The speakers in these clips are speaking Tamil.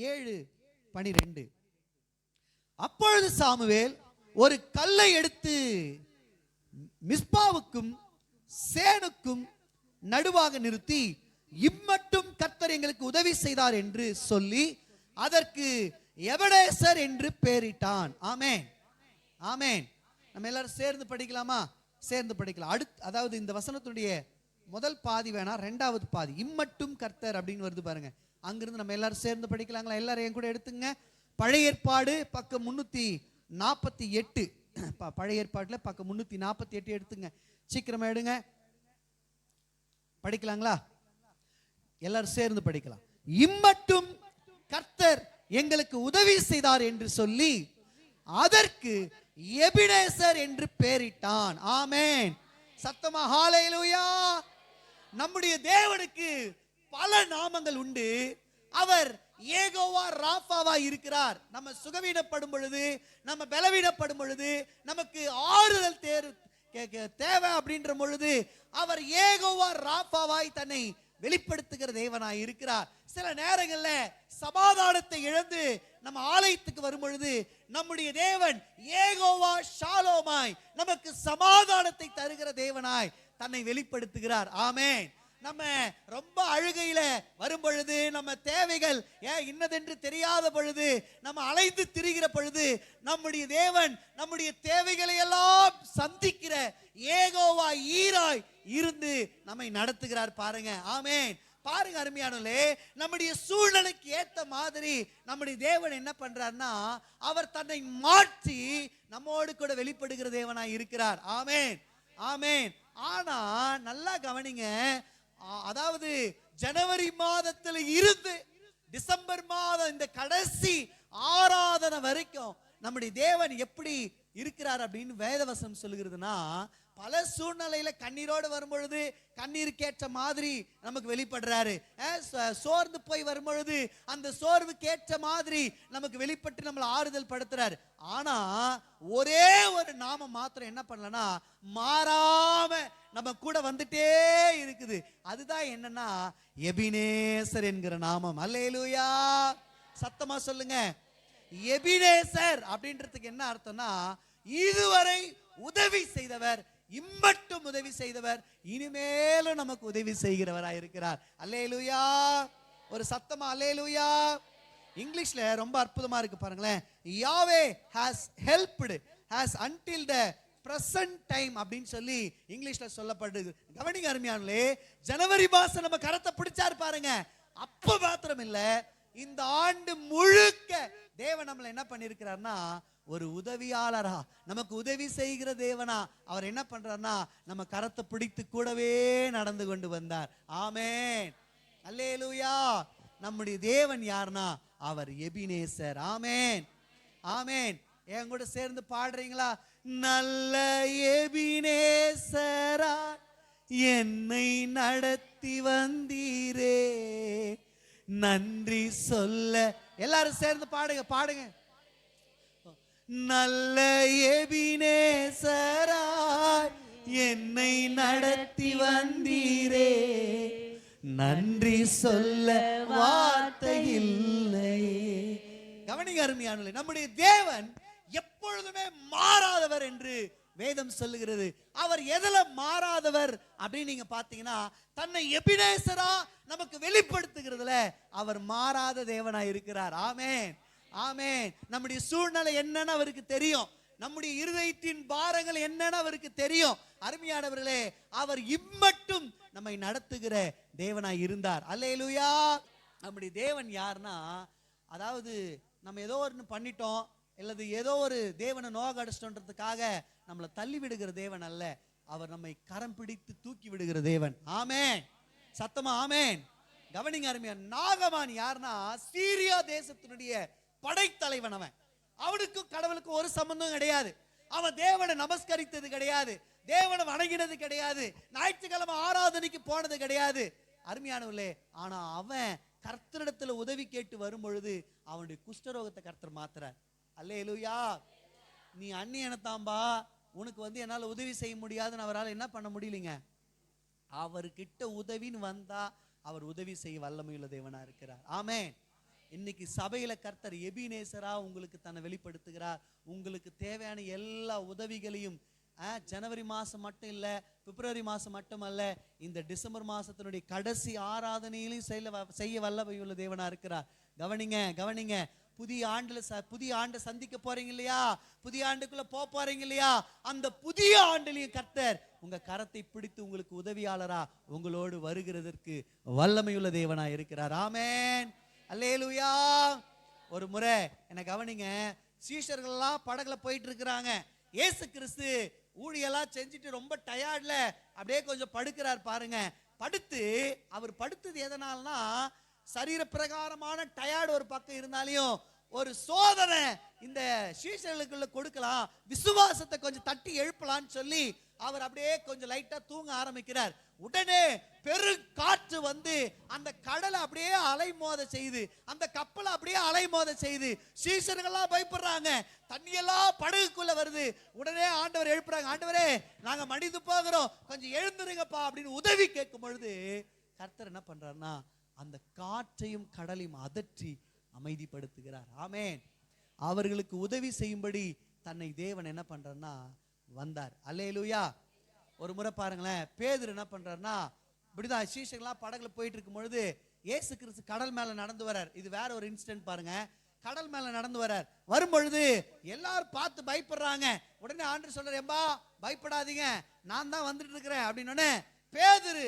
7:12. அப்பொழுது சாமுவேல் ஒரு கல்லை எடுத்து மிஸ்பாவுக்கும் சேனுக்கும் நடுவாக நிறுத்தி, இம்மட்டும் கர்த்தர் எங்களுக்கு உதவி செய்தார் என்று சொல்லி அதற்கு எபனேசர் என்று பெயரிட்டான். ஆமென், ஆமென். நம்ம எல்லாரும் சேர்ந்து படிக்கலாமா? சேர்ந்து படிக்கலாம். அதாவது இந்த வசனத்துடைய முதல் பாதி வேணா, ரெண்டாவது பாதி இம்மட்டும் கர்த்தர் அப்படின்னு வருது பாருங்க. அங்கிருந்து நம்ம எல்லாரும் சேர்ந்து படிக்கலாங்களா? எல்லாரும் என் கூட எடுத்துங்க. பழைய ஏற்பாடு பக்கம் 348. பழைய ஏற்பாடுல பக்கம் 348 எடுத்துங்க. சீக்கிரமா எடுங்க. படிக்கலாங்களா? எல்லாரும் சேர்ந்து படிக்கலாம். இம்மட்டும் கர்த்தர் எங்களுக்கு உதவி செய்தார் என்று சொல்லி அதற்கு எபினேசர் என்று பெயரிட்டான். ஆமென். சத்தமா ஹல்லேலூயா. நம்முடைய தேவனுக்கு பல நாமங்கள் உண்டு. அவர் யெகோவா ராஃபாவா இருக்கிறார். நம்ம சுகவீனப்படும் பொழுது, நம்ம பலவீனப்படும் பொழுது, நமக்கு ஆறுதல் தேவை அப்படின்ற பொழுது அவர் யெகோவா ராஃபாவாய் தன்னை வெளிப்படுத்துகிற தேவனாய் இருக்கிறார். சில நேரங்கள்ல சமாதானத்தை இழந்து நம்ம ஆலயத்துக்கு வரும் பொழுது நம்முடைய தேவன் யெகோவா ஷாலோமாய் நமக்கு சமாதானத்தை தருகிற தேவனாய் தன்னை வெளிப்படுத்துகிறார். ஆமென். நம்ம ரொம்ப அழுகையில வரும் பொழுது, நம்ம தேவைகள் இன்னதென்று தெரியாத பொழுது, நம்ம அலைந்து திரிகிற பொழுது, நம்முடைய தேவன் நம்முடைய தேவைகளை எல்லாம் சந்திக்கிற யெகோவா ஈராய் இருந்து நம்மை நடத்துகிறார். பாருங்க. ஆமென். பாருங்க அருமையானவர்களே, நம்முடைய சூழ்நிலைக்கு ஏத்த மாதிரி நம்முடைய தேவன் என்ன பண்றார்னா, அவர் தன்னை மாற்றி நம்மோடு கூட வெளிப்படுகிற தேவனாய் இருக்கிறார். ஆமென், ஆமென். ஆனா நல்லா கவனிங்க. அதாவது ஜனவரி மாதத்துல இருந்து டிசம்பர் மாதம் இந்த கடைசி ஆராதனை வரைக்கும் நம்முடைய தேவன் எப்படி இருக்கிறார் அப்படின்னு வேதவசனம் சொல்லுகிறதுனா, பல சூழ்நிலையில கண்ணீரோடு வரும்பொழுது கண்ணீருக்கேற்ற மாதிரி நமக்கு வெளிப்படுறாரு. சோர்ந்து போய் வரும்பொழுது அந்த சோர்வுக்கேற்ற மாதிரி நமக்கு வெளிப்பட்டு நம்மளை ஆறுதல் படுத்துறாரு. ஆனா ஒரே ஒரு நாமம் மாத்திரம் என்ன பண்ணலன்னா, மாறாம நம்ம கூட வந்துட்டே இருக்குது. அதுதான் என்னன்னா எபினேசர் என்கிற நாமம். அல்லேலூயா. சத்தமா சொல்லுங்க. எபினேசர் அப்படின்றதுக்கு என்ன அர்த்தம்னா, இதுவரை உதவி செய்தவர், இம்மட்டும் உதவி செய்தவர், இனிமேலும் நமக்கு உதவி செய்கிறவராய் இருக்கிறார். அல்லேலூயா. ஒரு சத்தமா அல்லேலூயா. இங்கிலீஷ்ல ரொம்ப அற்புதமா இருக்கு பாருங்களேன். யாவே has helped has until the present time அப்படின்னு சொல்லி இங்கிலீஷ்ல சொல்லப்படுது. கவனிங்க அருமையானே, ஜனவரி மாசம் நம்ம கரத்தை பிடிச்சாரு பாருங்க. அப்ப மாத்திரம் இல்ல, இந்த ஆண்டு முழுக்க தேவன் நம்மளை என்ன பண்ணிருக்கிறார்னா, ஒரு உதவியாளரா, நமக்கு உதவி செய்கிற தேவனா அவர் என்ன பண்றார்னா, நம்ம கரத்தை பிடித்து கூடவே நடந்து கொண்டு வந்தார். ஆமென், அல்லேலூயா. நம்முடைய தேவன் யார்னா, அவர் எபினேசர். ஆமென், ஆமென். என் கூட சேர்ந்து பாடுறீங்களா? நல்ல எபினேசரா என்னை நடத்தி வந்தீரே, நன்றி சொல்ல. எல்லாரும் சேர்ந்து பாடுங்க, பாடுங்க. நல்ல எபினேசரா என்னை நடத்தி வந்தீரே, நன்றி சொல்ல வார்த்தை இல்லை. கவனிங்க அருமையானவர்களே, நம்முடைய தேவன் எப்பொழுதுமே மாறாதவர் என்று வேதம் சொல்லுகிறது. அவர் எதுல மாறாதவர் அப்படின்னு நீங்க பாத்தீங்கன்னா, தன்னை எபினேசரா நமக்கு வெளிப்படுத்துகிறதுல அவர் மாறாத தேவனாய் இருக்கிறார். ஆமென், ஆமென். நம்முடைய சூழ்நிலை என்னன்னு அவருக்கு தெரியும். நம்முடைய இருதயத்தின் பாரங்கள் என்னன்னு அவருக்கு தெரியும். அருமையானவர்களே, அவர் இம்மட்டும் நம்மை நடத்துகிற தேவனாய் இருந்தார். அல்லேலூயா. நம்முடைய தேவன் யார்னா, அதாவது நம்ம ஏதோ ஒன்று பண்ணிட்டோம், அல்லது ஏதோ ஒரு தேவனை நோக அடிச்சிட்டோன்றதுக்காக நம்மளை தள்ளி விடுகிற தேவன் அல்ல. அவர் நம்மை கரம் பிடித்து தூக்கி விடுகிற தேவன். ஆமென், சத்தமா ஆமென். கவனிங்க அருமையா. நாகமான் யார்னா, சீரியா தேசத்தினுடைய படைத்தலைவன். அவனுக்கும் கடவுளுக்கும் ஒரு சம்பந்தம் கிடையாது. அவன் தேவனை நமஸ்கரித்தது கிடையாது, தேவனை வணங்கினது கிடையாது, ஞாயிற்றுக்கிழமை ஆராதனைக்கு போனது கிடையாது. அருமையானவர்களே, ஆனா அவன் கர்த்தரிடத்துல உதவி கேட்டு வரும் பொழுது அவனுடைய குஷ்டரோகத்தை கர்த்தர் மாத்துறார். அல்லேலூயா. நீ அந்நியனத்தாம்பா, உனக்கு என்னால உதவி செய்ய முடியாதுன்னு அவரால் என்ன பண்ண முடியலங்க. அவர்கிட்ட உதவின்னு வந்தா அவர் உதவி செய்ய வல்லமையுள்ள தேவனா இருக்கிறார். ஆமென். இன்னைக்கு சபையில கர்த்தர் எபினேசரா உங்களுக்கு தன்னை வெளிப்படுத்துகிறார். உங்களுக்கு தேவையான எல்லா உதவிகளையும் ஜனவரி மாசம் மட்டும் இல்ல, பிப்ரவரி மாசம் மட்டும் அல்ல, இந்த டிசம்பர் மாசத்தினுடைய கடைசி ஆராதனையிலும் செய்ய வல்லமையுள்ள தேவனா இருக்கிறார். கவனிங்க கவனிங்க. புதிய ஆண்டை சந்திக்க போறீங்க இல்லையா, புதிய ஆண்டுக்குள்ள போறீங்க இல்லையா, அந்த புதிய ஆண்டிலையும் கர்த்தர் உங்க கரத்தை பிடித்து உங்களுக்கு உதவியாளரா உங்களோடு வருகிறதற்கு வல்லமையுள்ள தேவனா இருக்கிறார். ஆமென், அல்லேலூயா. ஒரு முறை என்ன கவனிங்க, சீஷர்கள் எல்லாம் படகுல போயிட்டு இருக்கிறாங்க. இயேசு கிறிஸ்து ஊழியெல்லாம் செஞ்சுட்டு ரொம்ப டயர்ட்ல அப்படியே கொஞ்சம் படுக்கிறார் பாருங்க. படுத்து அவர் படுத்தது எதனால்னா, சரீர பிரகாரமான டயர்டு ஒரு பக்கம் இருந்தாலையும் ஒரு சோதனை இந்த சீஷர்களுக்குள்ள கொடுக்கலாம், விசுவாசத்தை கொஞ்சம் தட்டி எழுப்பலான்னு சொல்லி அவர் அப்படியே கொஞ்சம் லைட்டா தூங்க ஆரம்பிக்கிறார். உடனே பெரு காற்று வந்து அந்த கடலை அப்படியே அலைமோத செய்து, அந்த கப்பலை அப்படியே அலைமோத செய்து, சீஷர்கள்லாம் பயப்படுறாங்க. தண்ணியெல்லாம் படகுக்குள்ள வருது. உடனே ஆண்டவர் எழுப்புறாங்க, ஆண்டவரே நாங்க மடிந்து போகிறோம், கொஞ்சம் எழுந்துருங்கப்பா அப்படின்னு உதவி கேட்கும் பொழுது கர்த்தர் என்ன பண்றாருன்னா, அந்த காற்றையும் கடலையும் அதற்றி அமைதிப்படுத்துகிறார். ஆமென். அவர்களுக்கு உதவி செய்யும்படி தன்னை தேவன் என்ன பண்றாருன்னா வந்தார். அல்லேலூயா. ஒரு முறை பாருங்களேன், பேதுரு என்ன பண்றாருன்னா, இப்படிதான் சீஷர்கள்லாம் படகுல போயிட்டு இருக்கும் பொழுது இயேசு கிறிஸ்து கடல் மேல நடந்து வரார். இது வேற ஒரு இன்சிடென்ட் பாருங்க. கடல் மேல நடந்து வரார். வரும் பொழுது எல்லாரும் பார்த்து பயப்படுறாங்க. உடனே ஆண்டவர் சொல்றாரு, ஏம்பா பயப்படாதீங்க, நான் தான் வந்துட்டு இருக்கிறேன் அப்படின்னு. பேதுரு,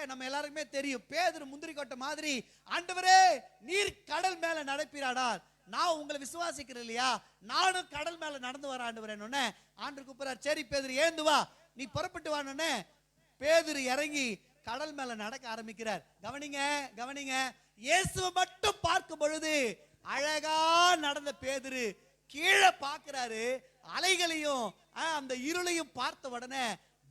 நம்ம எல்லாருக்குமே தெரியும், பேதுரு முந்திரி கொட்டை மாதிரி, ஆண்டவரே நீர் கடல் மேல நடப்பீராடா, நான் உங்களை விசுவாசிக்கிறேன் இல்லையா, நானும் கடல் மேல நடந்து வர ஆண்டவரே. ஆண்டவர் கூப்பிடுறார், சரி பேதுரு எழுந்து வா, நீ புறப்பட்டு வான்னு. பேதுரு இறங்கி கடல் மேல நடக்க ஆரம்பிக்கிறார். கவனிங்க கவனிங்க, இயேசுவை மட்டும் பார்க்கும் பொழுது அழகா நடந்த பேதுரு கீழே பார்க்கிறாரு, அலைகளையும் அந்த இருளையும் பார்த்த உடனே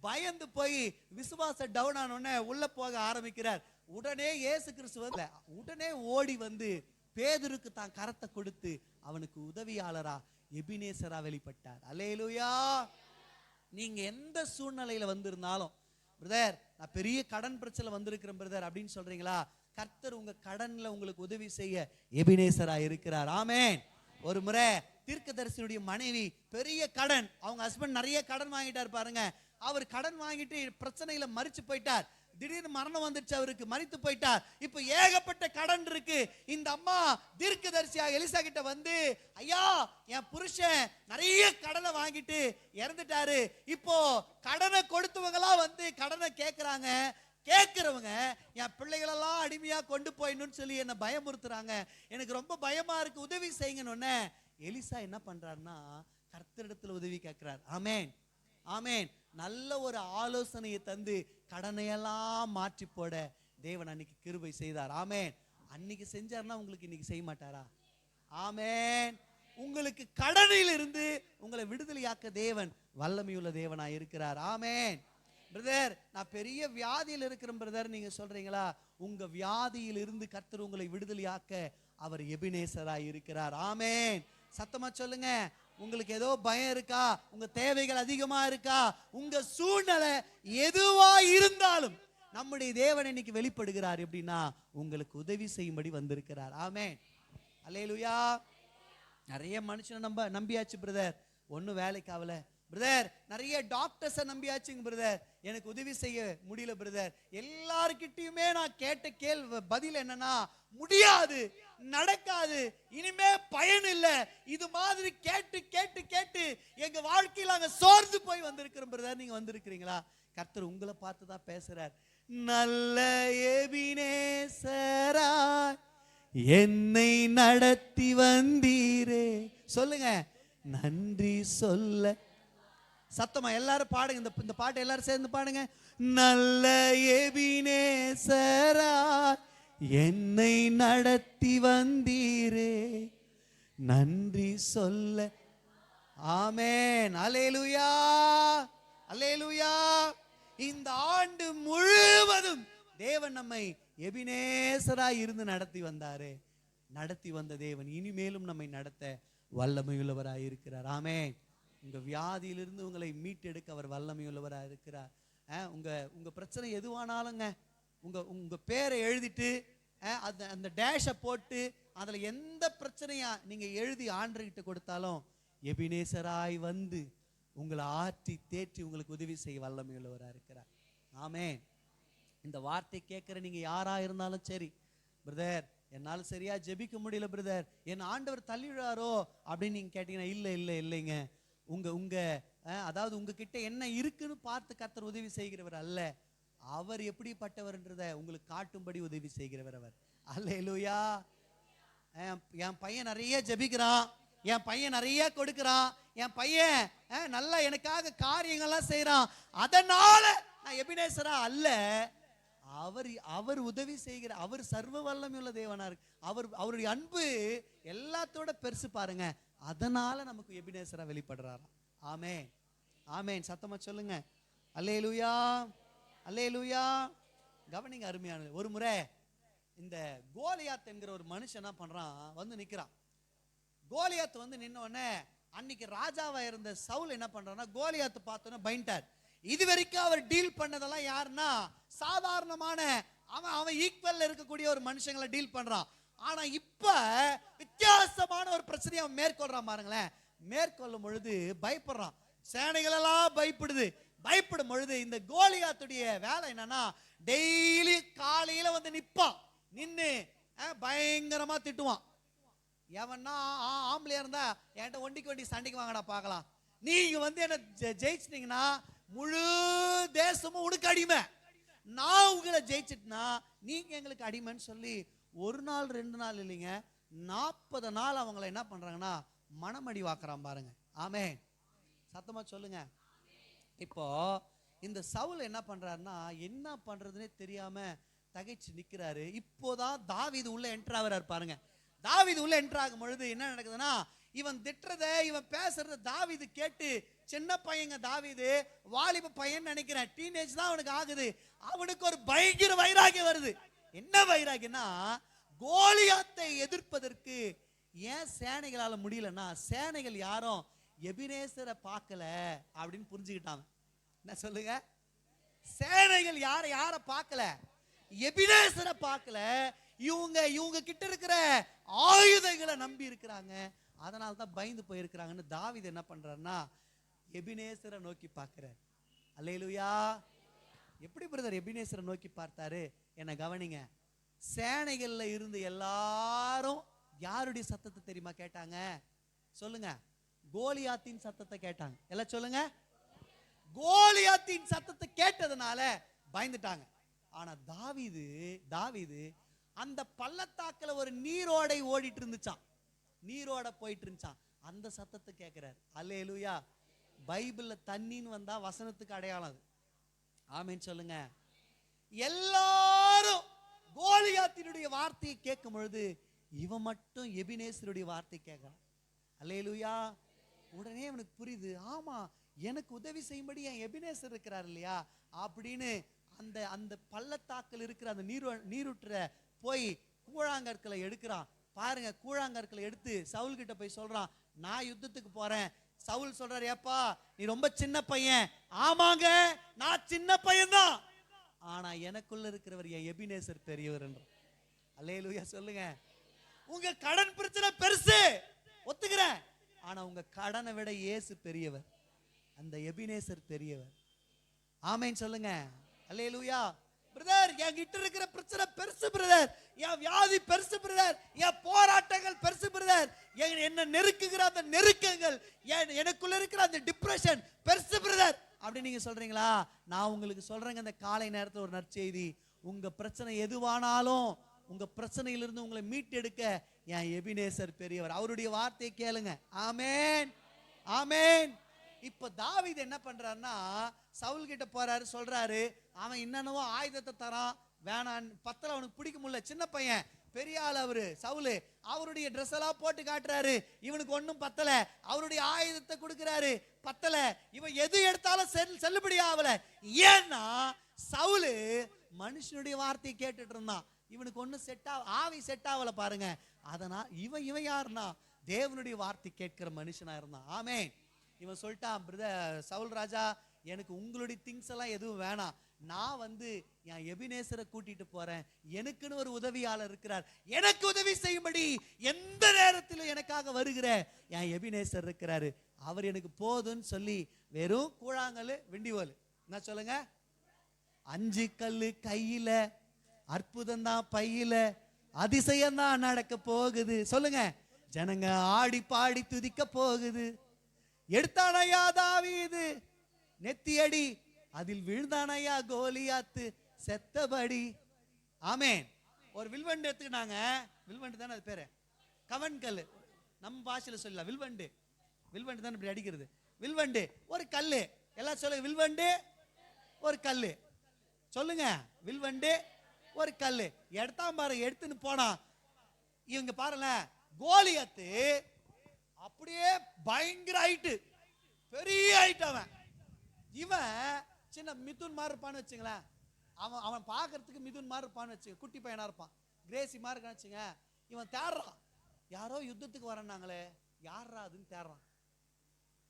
பயந்து போய் விசுவாச டவுன் ஆன உள்ள போக ஆரம்பிக்கிறார். உடனே இயேசு கிறிஸ்து உடனே ஓடி வந்து பேதுருக்கு தான் கரத்தை கொடுத்து அவனுக்கு உதவியாளரா எபினேசரா வெளிப்பட்டார். அல்லேலூயா. நீங்க எந்த சூழ்நிலையில வந்திருந்தாலும், பிரதர் நான் பெரிய கடன் பிரச்சனை வந்திருக்கிறேன் பிரதர் அப்படின்னு சொல்றீங்களா, கர்த்தர் உங்க கடன்ல உங்களுக்கு உதவி செய்ய எபினேசரா இருக்கிறார். ஆமென். ஒரு முறை தீர்க்கதரிசியுடைய மனைவி பெரிய கடன், அவங்க ஹஸ்பண்ட் நிறைய கடன் வாங்கிட்டார் பாருங்க. அவர் கடன் வாங்கிட்டு பிரச்சனையில மரிச்சு போயிட்டார். திடீர்னு மரணம் வந்துச்சு, அவருக்கு மரித்து போயிட்டார். இப்ப ஏகப்பட்ட கடன் இருக்கு. இந்த அம்மா தீர்க்கதரிசியா எலிசா கிட்ட வந்து, ஐயா என் புருஷன் நிறைய கடனை வாங்கிட்டு இறந்துட்டாரு, இப்போ கடனை கொடுத்தவங்களா வந்து கடனை கேட்கறாங்க, கேட்கிறவங்க என் பிள்ளைகளெல்லாம் அடிமையா கொண்டு போயிடணும்னு சொல்லி என்ன பயமுறுத்துறாங்க, எனக்கு ரொம்ப பயமா இருக்கு, உதவி செய்யுங்கன்னு. எலிசா என்ன பண்றாருன்னா கர்த்தரிடத்துல உதவி கேட்கிறார். ஆமென் ஆமென். நல்ல ஒரு ஆலோசனையை தந்து கடனையெல்லாம் மாற்றி போட தேவன் அன்னைக்கு கிருபை செய்தார். ஆமென். அன்னைக்கு செஞ்சார்னா உங்களுக்கு இன்னைக்கு செய்ய மாட்டாரா? ஆமென். உங்களுக்கு கடனில் இருந்து உங்களை விடுதலையாக்க தேவன் வல்லமையுள்ள தேவனா இருக்கிறார். ஆமென். பிரதர் நான் பெரிய வியாதியில் இருக்கிறேன் பிரதர் நீங்க சொல்றீங்களா, உங்க வியாதியில் இருந்து கர்த்தர் உங்களை விடுதலையாக்க அவர் எபினேசரா இருக்கிறார். ஆமென். சத்தமா சொல்லுங்க. உங்களுக்கு ஏதோ பயம் இருக்கா, உங்க தேவைகள் அதிகமா இருக்கா, உங்க சூழ்நிலை எதுவா இருந்தாலும் நம்முடைய தேவன் இன்னைக்கு வெளிப்படுகிறார். எப்படின்னா உங்களுக்கு உதவி செய்யும்படி வந்திருக்கிறார். ஆமென். அல்லேலூயா. நிறைய மனுஷனை நம்பியாச்சு பிரதர், ஒன்னும் வேலைக்கு ஆகல பிரதர். நிறைய டாக்டர்ஸை நம்பியாச்சுங்க பிரதர், எனக்கு உதவி செய்ய முடியல பிரதர். எல்லார்கிட்டயுமே நான் கேட்ட கேள்வி பதில் என்னன்னா, முடியாது, நடக்காது, இனிமே பயன் இல்ல. இது மாதிரி கேட்டு கேட்டு கேட்டு எங்க வாழ்க்கையில அங்க சோர்ந்து போய் வந்திருக்கிறோம் பிரதர். நீங்க வந்திருக்கிறீங்களா? கர்த்தர் உங்களை பார்த்து தான் பேசுறார். நல்ல எபினேசரா என்னை நடத்தி வந்தீரே. சொல்லுங்க, நன்றி சொல்ல. சத்தமா எல்லாரும் பாடுங்க, இந்த பாட்டை எல்லாரும் சேர்ந்து பாடுங்க. நல்ல எபினேசரா என்னை நடத்தி வந்தீரே, நன்றி சொல்ல. ஆமென். அல்லேலூயா அல்லேலூயா. இந்த ஆண்டு முழுவதும் தேவன் நம்மை எபினேசராய் இருந்து நடத்தி வந்தாரே, நடத்தி வந்த தேவன் இனிமேலும் நம்மை நடத்த வல்லமையுள்ளவராய் இருக்கிறார். ஆமென். உங்க வியாதியிலிருந்து உங்களை மீட்டெடுக்க அவர் வல்லமையுள்ளவராக இருக்கிறார். உங்க பிரச்சனை எதுவானாலுங்க, உங்க பேரை எழுதிட்டு அந்த டேஷை போட்டு அதுல எந்த பிரச்சனையா நீங்க எழுதி ஆண்டர்கிட்ட கொடுத்தாலும் எபினேசராய் வந்து உங்களை ஆற்றி தேற்றி உங்களுக்கு உதவி செய்ய வல்லமை உள்ளவரா இருக்கிறார். ஆமென். இந்த வார்த்தை கேட்கிற நீங்க யாரா இருந்தாலும் சரி, பிரதர் என்னால சரியா ஜெபிக்க முடியல பிரதர், என் ஆண்டவர் தள்ளிடுறாரோ அப்படின்னு நீங்க கேட்டீங்கன்னா இல்லைங்க. உங்க அதாவது உங்ககிட்ட என்ன இருக்குன்னு பார்த்து கர்த்தர் உதவி செய்கிறவர் அல்ல, அவர் எப்படிப்பட்டவர்ன்றத உங்களுக்கு காட்டும்படி உதவி செய்கிறவர் அவர். அல்லேலூயா. என் பையன் நிறைய ஜெபிக்கிறான், என் பையன் நிறைய கொடுக்கிறான், என் பையன் நல்லா எனக்காக காரியங்கள்லாம் செய்யறான், அதனால நான் எபினேசரா அல்ல. அவர் உதவி செய்கிற, அவர் சர்வ வல்லமையுள்ள தேவனா இருக்கு. அவருடைய அன்பு எல்லாத்தோட பெருசு பாருங்க, அதனால நமக்கு எபினேசரா வெளிப்படுறாராம். ஆமென் ஆமென். சத்தமா சொல்லுங்க அல்லேலூயா அல்லேலூயா. கவனிங்க அருமையானது. ஒரு முறை இந்த கோலியாத் என்கிற ஒரு மனுஷன் என்ன பண்றான், வந்து நிக்கிறான். கோலியாத் வந்து நின்ன உடனே அன்னைக்கு ராஜாவா இருந்த சவுல் என்ன பண்றான்னா, கோலியாத் பார்த்தோன்னா பயந்தார். இது வரைக்கும் அவர் டீல் பண்ணதெல்லாம் யாருன்னா சாதாரணமான அவன் ஈக்குவல்ல இருக்கக்கூடிய ஒரு மனுஷங்களை டீல் பண்றான். ஆனா இப்ப வித்தியாசமான ஒரு பிரச்சனையை அவன் மேற்கொள்றான் பாருங்களேன். மேற்கொள்ளும் பொழுது பயப்படுறான், சேனைகள் எல்லாம் பயப்படும் பொழுது இந்த கோலியாத்துடைய வேலை என்னன்னா, டெய்லி காலையில வந்து நிப்பான், நின்னு பயங்கரமா திட்டுவான். எவன்னா ஆம்பளையா இருந்தா என்கிட்ட ஒண்டிக்கு சண்டைக்கு வாங்கடா பார்க்கலாம், நீங்க வந்து என்ன ஜெயிச்சிட்டீங்கன்னா முழு தேசமும் உனக்கு அடிமை, நான் உங்களை ஜெயிச்சிட்டுனா நீங்க எங்களுக்கு அடிமைன்னு சொல்லி ஒரு நாள் 2 நாள் இல்லைங்க, 40 நாள் அவங்களை என்ன பண்றாங்கன்னா மனமடி வாக்குறான் பாருங்க. ஆமென். சத்தமா சொல்லுங்க. இப்போ இந்த சவுல் என்ன பண்றாருன்னா, என்ன பண்றதுன்னே தெரியாம தகைச்சு நிக்கிறாரு. இப்போதான் தாவீது உள்ள என்டர் ஆகுறாரு பாருங்க. தாவீது உள்ள என்டர் ஆகும் பொழுது என்ன நடக்குதுன்னா, இவன் திட்டுறத இவன் பேசுறத தாவீது கேட்டு, சின்ன பையங்க தாவீது வாலிப பையன் நினைக்கிறேன், டீனேஜ் தான் அவனுக்கு ஆகுது, அவனுக்கு ஒரு பயங்கர வைராகியம் வருது. என்ன வைராகியம்னா, கோலியாத்தை எதிர்ப்பதற்கு ஏன் சேனைகளால முடியலன்னா, சேனைகள் யாரும் எபினேசரை பார்க்கல அப்படின்னு புரிஞ்சுக்கிட்டாங்க. என்ன சொல்லுங்க, சேனைகள் யார பார்க்கல, எபினேசரை பார்க்கல. இவங்க கிட்ட இருக்கிற ஆயுதங்களை நம்பி இருக்கிறாங்க, அதனால தான் பயந்து போயிருக்கிறாங்கன்னு தாவீது என்ன பண்றாருன்னா எபினேசரை நோக்கி பார்க்கிறார். அல்லேலூயா. எப்படி பிரதர் எபினேசரை நோக்கி பார்த்தாரு? என்ன கவனிங்க. சேனைகள்ல இருந்து எல்லாரும் யாருடைய சத்தத்தை தெரியுமா கேட்டாங்க? சொல்லுங்க. கோலியாத்தின் சத்தத்தை கேட்டாங்க. எல்லாம் சொல்லுங்க. கோலியாத்தின் சத்தத்தை கேட்டதுனால பயந்துட்டாங்க. ஆனா தாவீது அந்த பள்ளத்தாக்குல ஒரு நீரோடை ஓடிட்டு இருந்துச்சான், நீரோட போயிட்டு இருந்துச்சான், அந்த சத்தத்தை கேட்கிறார். அல்லேலூயா. பைபிள்ல தண்ணின்னு வந்தா வசனத்துக்கு அடையாளம் அது. ஆமென் சொல்லுங்க. எல்லாரும் கோலியாத்தினுடைய வார்த்தையை கேட்கும் பொழுது இவன் மட்டும் எபினேசருடைய வார்த்தை கேட்கிறான். அல்லேலூயா. உடனே அவனுக்கு புரியுது, ஆமா எனக்கு உதவி செய்யும்படி என் எபினேசர் இருக்கிறார் இல்லையா அப்படின்னு அந்த அந்த பள்ளத்தாக்கில் இருக்கிற அந்த நீரூற்ற போய் கூழாங்கற்களை எடுக்கிறான் பாருங்க. கூழாங்கற்களை எடுத்து சவுல் கிட்ட போய் சொல்றான், நான் யுத்தத்துக்கு போறேன். சவுல் சொல்றாரு, ஏப்பா நீ ரொம்ப சின்ன பையன். ஆமாங்க, நான் சின்ன பையன் தான், ஆனா எனக்குள்ள இருக்கிறவர் என் எபினேசர் பெரியவர். அல்லேலூயா சொல்லுங்க. உங்க கடன் பிரச்சனை பெருசு ஒத்துக்கிறேன், ஆனா உங்க கடனை விட இயேசு பெரியவர், அந்த எபினேசர் பெரியவர். ஆமென் சொல்லுங்க. அல்லேலூயா. பிரதர் என்கிட்ட இருக்கிற பிரச்சனை பெருசு பிரதர், என் வியாதி பெருசு பிரதர், என் போராட்டங்கள் பெருசு பிரதர், என்ன நெருக்குகிற அந்த நெருக்கங்கள், எனக்குள்ள இருக்கிற அந்த டிப்ரெஷன் பெருசு பிரதர் அப்படி நீங்க சொல்றீங்களா? நான் உங்களுக்கு சொல்றேங்க, இந்த காலை நேரத்தில் ஒரு நற்செய்தி. உங்க பிரச்சனை எதுவானாலும் உங்க பிரச்சனையிலிருந்து உங்களை மீட்டெடுக்க என் எபினேசர் பெரியவர், அவருடைய வார்த்தையை கேளுங்க. ஆமென் ஆமென். இப்ப தாவீது என்ன பண்றாருன்னா, சவுல் கிட்ட போறாரு, சொல்றாரு, அவன் என்னென்னவோ ஆயுதத்தை தரான், வேணான் பத்தல, அவனுக்கு பிடிக்க முடியல, சின்ன பையன், பெரிய ஆள் அவரு சவுலு, அவருடைய ட்ரெஸ் எல்லாம் போட்டு காட்டுறாரு, இவனுக்கு ஒன்னும் பத்தல, அவருடைய ஆயுதத்தை கொடுக்கிறாரு, பத்தல, இவன் எது எடுத்தாலும் செல்லுபடி ஆகல. ஏன்னா சவுலு மனுஷனுடைய வார்த்தையை கேட்டுட்டு இருந்தான், இவனுக்கு ஒன்னும் ஆவி செட் ஆகல பாருங்க. அதனால் இவன் யாருன்னா தேவனுடைய வார்த்தை கேட்கிற மனுஷனா இருந்தான். ஆமென். இவன் சொல்லிட்டான், பிரதர் சவுல் ராஜா, எனக்கு உங்களுடைய திங்ஸ் எல்லாம் எதுவும் வேணாம், நான் வந்து என் எபினேசரை கூட்டிட்டு போறேன், எனக்குன்னு ஒரு உதவியாளர் இருக்கிறார், எனக்கு உதவி செய்யும்படி எந்த நேரத்திலும் எனக்காக வருகிற என் எபினேசர் இருக்கிறாரு, அவர் எனக்கு போதுன்னு சொல்லி வெறும் கூழாங்கல் விண்டிவோல் என்ன சொல்லுங்க, 5 கல்லு கையில, அற்புதம் தான் பையில, அதிசயம் தான் நடக்க போகுது சொல்லுங்க, ஜனங்க ஆடி பாடி துதிக்க போகுது. எடுத்தானையா தாவீது நெத்தியடி, அதில் விழுந்தானையா கோலியாத்து செத்தபடி. ஆமேன். ஒரு வில்வண்டு எடுத்துக்கினாங்க, வில்வண்டு தானே அது பேரு, கவன் கல்லு நம்ம பாஷையில சொல்லலாம், வில்வண்டு, வில்வண்டு தானே இப்படி அடிக்கிறது, வில்வண்டு ஒரு கல்லு, எல்லாம் சொல்லுங்க, வில்வண்டு ஒரு கல்லு சொல்லுங்க, வில்வண்டு ஒரு கல்லு எடுத்தான் பாருங்க, எடுத்துன்னு போனா இவங்க பாருங்க, கோலியாத்து அப்படியே பயங்கர ஹைட்டு, பெரிய ஹைட், அவன் இவன் சின்ன மிதுன் மாதிரி இருப்பான்னு வச்சுங்களேன், அவன் பார்க்கறதுக்கு மிதுன் மாதிரி இருப்பான்னு வச்சுங்க, குட்டி பையனா இருப்பான், கிரேசி மாதிரி இருக்கான்னு வச்சுங்க, இவன் தேடுறான், யாரோ யுத்தத்துக்கு வரனாங்களே யாரா அதுன்னு தேடுறான்,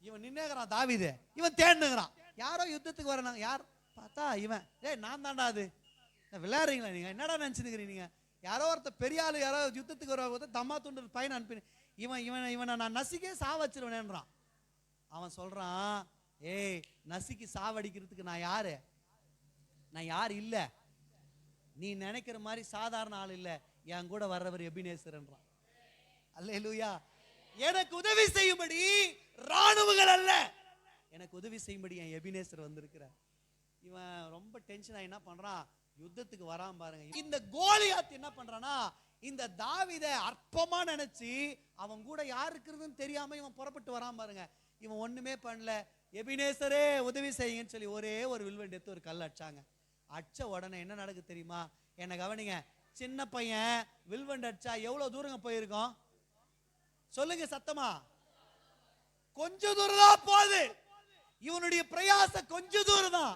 இவன் நின்னுகிறான் தாவீது, இவன் தேடுனுகிறான், யாரோ யுத்தத்துக்கு வரனாங்க, யார் பார்த்தா இவன், நான் தாண்டா அது, விளையாடுறீங்களா நீங்க, என்னடா நினைச்சுக்கிறீங்க நீங்க, யாரோ ஒருத்த பெரிய ஆளு யாரோ யுத்தத்துக்கு வர தம்மா துண்டு பையனை அனுப்பி இவனை நான் நசிக்கே சாவச்சிருவேன்றான். அவன் சொல்றான், ஏய் நசிக்கு சாவடிக்கிறதுக்கு நான் யாரு, நான் யார் இல்ல, நீ நினைக்கிற மாதிரி சாதாரண ஆள் இல்ல, என் கூட வர்றவர் எபினேசர்ன்றான். அல்லேலூயா. எனக்கு உதவி செய்யும்படி ராணுவங்கள் அல்ல, எனக்கு உதவி செய்யும்படி என் எபினேசர் வந்திருக்கிறார். இவன் ரொம்ப டென்ஷன் ஆகி என்ன பண்றான், யுத்தத்துக்கு வராம பாருங்க. இந்த கோலியாத் என்ன பண்றானா, இந்த தாவீதை அற்பமா நினைச்சு அவன் கூட யார் இருக்கிறதுன்னு தெரியாம இவன் புறப்பட்டு வராம பாருங்க. இவன் ஒண்ணுமே பண்ணல, எபினேசரே உதவி செய்யுங்கன்னு சொல்லி ஒரே ஒரு வில்வண்டு எடுத்து ஒரு கல் அடிச்சாங்க. அடிச்ச உடனே என்ன நடக்கு தெரியுமா, என்ன கவனிங்க, சின்ன பையன் வில்வண்டு அடிச்சா எவ்வளவு தூரங்க போயிருக்கோம் சொல்லுங்க சத்தமா, கொஞ்ச தூரம் தான் போகுது, இவனுடைய பிரயாசம் கொஞ்ச தூரம் தான்.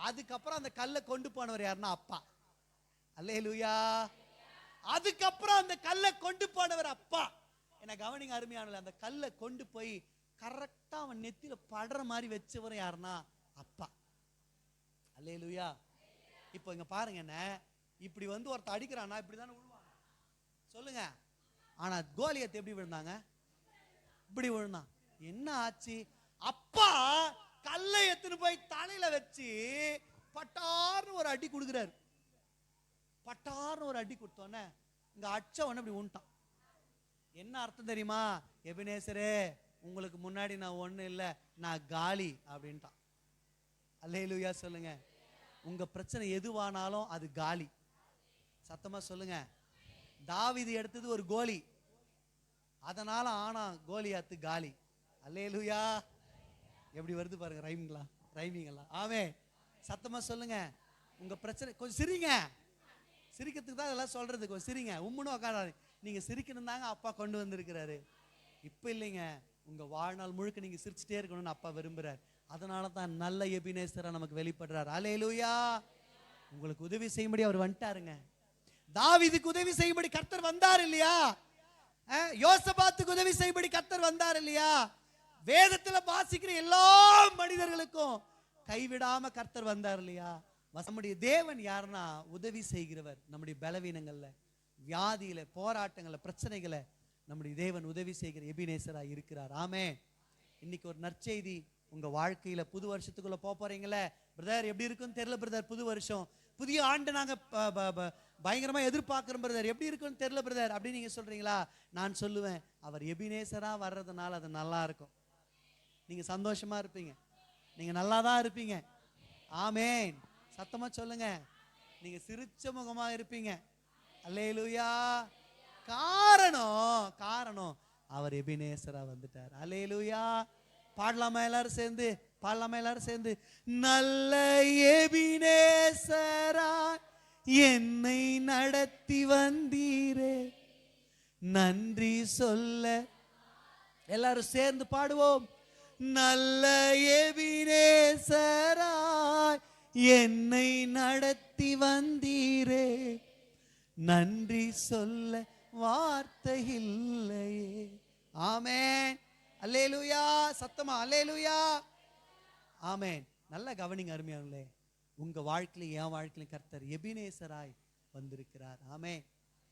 அதுக்கப்புறம் அந்த கல்லை கொண்டு போனவர் யாருன்னா அப்பா. அல்லேலூயா. அதுக்கப்புறம் அந்த கல்லை கொண்டு போனவர் அப்பா. என்ன கவனிங்க அருமையானவர்களே, அந்த கல்லை கொண்டு போய் கரெக்டா அவன் நெத்தியில படுற மாதிரி வச்சவர் யாருன்னா அப்பா. அல்லேலூயா. இப்போ இங்க பாருங்க, என்ன இப்படி வந்து ஒருத்த அடிக்கிறானா இப்படிதானே விழுவாங்க சொல்லுங்க, ஆனா கோலியாத் எப்படி விழுந்தாங்க, இப்படி விழுந்தான். என்ன ஆச்சு, அப்பா கல்லை எடுத்துன்னு போய் தலையில வச்சு பட்டார்னு ஒரு அடி கொடுக்கிறாரு. பட்டார்னு ஒரு அடி கொடுத்தோன்னே இங்க அடிச்ச உடனே இப்படி உண்டான். என்ன அர்த்தம் தெரியுமா, எபினேசரே உங்களுக்கு முன்னாடி நான் ஒண்ணு இல்ல, நான் காலி அப்படின்ட்டான். அல்லேலூயா சொல்லுங்க. உங்க பிரச்சனை எதுவானாலும் அது காலி. சத்தமா சொல்லுங்க. தாவீது எடுத்தது ஒரு கோலி, அதனால ஆனா கோலியாத்து காலி. அல்லேலூயா. எப்படி வருது பாருங்க ரைமிங்களா, ரைமிங்களா. ஆமே. சத்தமா சொல்லுங்க. உங்க பிரச்சனை கொஞ்சம் சிரிங்க, சிரிக்கிறதுக்கு தான் இதெல்லாம் சொல்றது, கொஞ்சம் சிரிங்க, உம்முன்னு உட்காராது. நீங்க சிரிக்கணும் தாங்க அப்பா கொண்டு வந்திருக்கிறாரு. இப்ப இல்லைங்க, உங்க வாழ்நாள் முழுக்க நீங்க சிரிச்சுட்டே இருக்கணும்னு அப்பா விரும்புறார். அதனால தான் நல்ல எபினேசரா நமக்கு வெளிப்படுறார். அல்லேலூயா. உங்களுக்கு உதவி செய்யும்படி அவர் வந்துட்டாருங்க. தாவீதுக்கு உதவி செய்யும்படி கர்த்தர் வந்தார் இல்லையா, யோசபாத்துக்கு உதவி செய்யும்படி கர்த்தர் வந்தார் இல்லையா, வேதத்துல வாசிக்கிற எல்லா மனிதர்களுக்கும் கைவிடாம கர்த்தர் வந்தார் இல்லையா. நம்முடைய தேவன் யாருன்னா உதவி செய்கிறவர். நம்முடைய பலவீனங்கள்ல, வியாதியில, போராட்டங்கள்ல, பிரச்சனைகளை நம்முடைய தேவன் உதவி செய்கிற எபினேசரா இருக்கிறார். ஆமே. இன்னைக்கு ஒரு நற்செய்தி உங்க வாழ்க்கையில, புது வருஷத்துக்குள்ள போறீங்களே பிரதர், எப்படி இருக்குன்னு தெரியல பிரதர், புது வருஷம் புதிய ஆண்டு நாங்க பயங்கரமா எதிர்பார்க்கிறோம் பிரதர், எப்படி இருக்குன்னு தெரியல பிரதர் அப்படின்னு நீங்க சொல்றீங்களா, நான் சொல்லுவேன், அவர் எபினேசரா வர்றதுனால அது நல்லா இருக்கும். நீங்க சந்தோஷமா இருப்பீங்க, நீங்க நல்லா தான் இருப்பீங்க. ஆமேன். சத்தமா சொல்லுங்க. நீங்க சிரிச்ச முகமா இருப்பீங்க. அல்லேலூயா. காரணம் அவர் எபினேசரா வந்துட்டார். அல்லேலூயா. பாடலாமா எல்லாரும் சேர்ந்து, பாடலாமா எல்லாரும் சேர்ந்து, நல்ல எபினேசரா என்னை நடத்தி வந்தீரே, நன்றி சொல்ல. எல்லாரும் சேர்ந்து பாடுவோம். நல்ல எபினேசரா என்னை நடத்தி வந்தீரே, நன்றி சொல்ல வார்த்தை இல்லையே. ஆமென். அல்லேலூயா. சத்தமா அல்லேலூயா. ஆமென். நல்ல கவனிங்க அருமையானவர்களே, உங்க வாழ்க்கையில என் வாழ்க்கையில கர்த்தர் எபினேசராய் வந்திருக்கிறார். ஆமென்.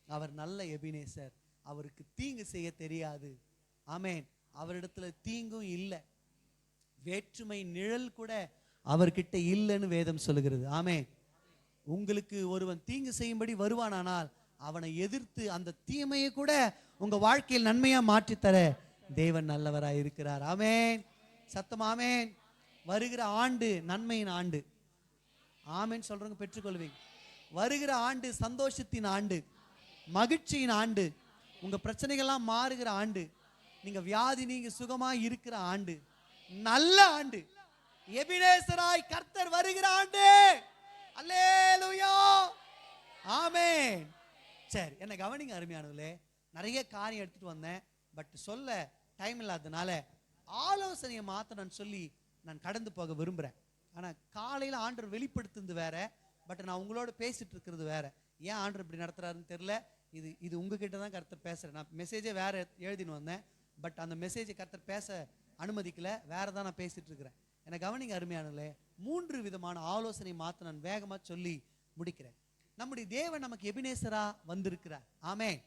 அவர் நல்ல எபினேசர். அவருக்கு தீங்கு செய்ய தெரியாது. ஆமென். அவரிடத்துல தீங்கும் இல்லை, வேற்றுமை நிழல் கூட அவர்கிட்ட இல்லைன்னு வேதம் சொல்லுகிறது. ஆமென். உங்களுக்கு ஒருவன் தீங்கு செய்யும்படி வருவானானால் அவனை எதிர்த்து அந்த தீமையை கூட உங்க வாழ்க்கையில் நன்மையா மாற்றித்தர தேவன் நல்லவராய் இருக்கிறார். ஆமென். சத்தம் ஆமென். வருகிற ஆண்டு நன்மையின் ஆண்டு. ஆமென் சொல்றவங்க பெற்றுக்கொள்வீங்க. வருகிற ஆண்டு சந்தோஷத்தின் ஆண்டு, மகிழ்ச்சியின் ஆண்டு, உங்க பிரச்சனைகள்லாம் மாறுகிற ஆண்டு, நீங்க வியாதி நீங்க சுகமா இருக்கிற ஆண்டு, நல்ல ஆண்டு, எபினேசராய் கர்த்தர் வருகிற ஆண்டு. அல்லேலூயா. ஆமென். சரி, என்ன கவனிங்க அருமையானவர்களே. நிறைய காரியம் எடுத்துட்டு வந்தேன், பட் சொல்ல டைம் இல்லாததுனால ஆலோசனையை மாத்தணும்னு சொல்லி நான் கடந்து போக விரும்புறேன். ஆனா காலையில ஆண்டவர் வெளிப்படுத்துறது வேற, பட் நான் உங்களோட பேசிட்டு இருக்கிறது வேற. ஏன் ஆண்டவர் இப்படி நடத்துறாருன்னு தெரியல. இது உங்ககிட்ட தான் கர்த்தர் பேசுறேன். நான் மெசேஜே வேற எழுதின்னு வந்தேன், பட் அந்த மெசேஜை கர்த்தர் பேச அனுமதிக்கல, வேற தான் நான் பேசிட்டு இருக்கிறேன். என்னை கவனிங்க அருமையானே. 3 விதமான ஆலோசனை மாத்த நான் வேகமா சொல்லி முடிக்கிறேன். நம்முடைய தேவன் நமக்கு எபினேசரா வந்திருக்கிறார். ஆமென்.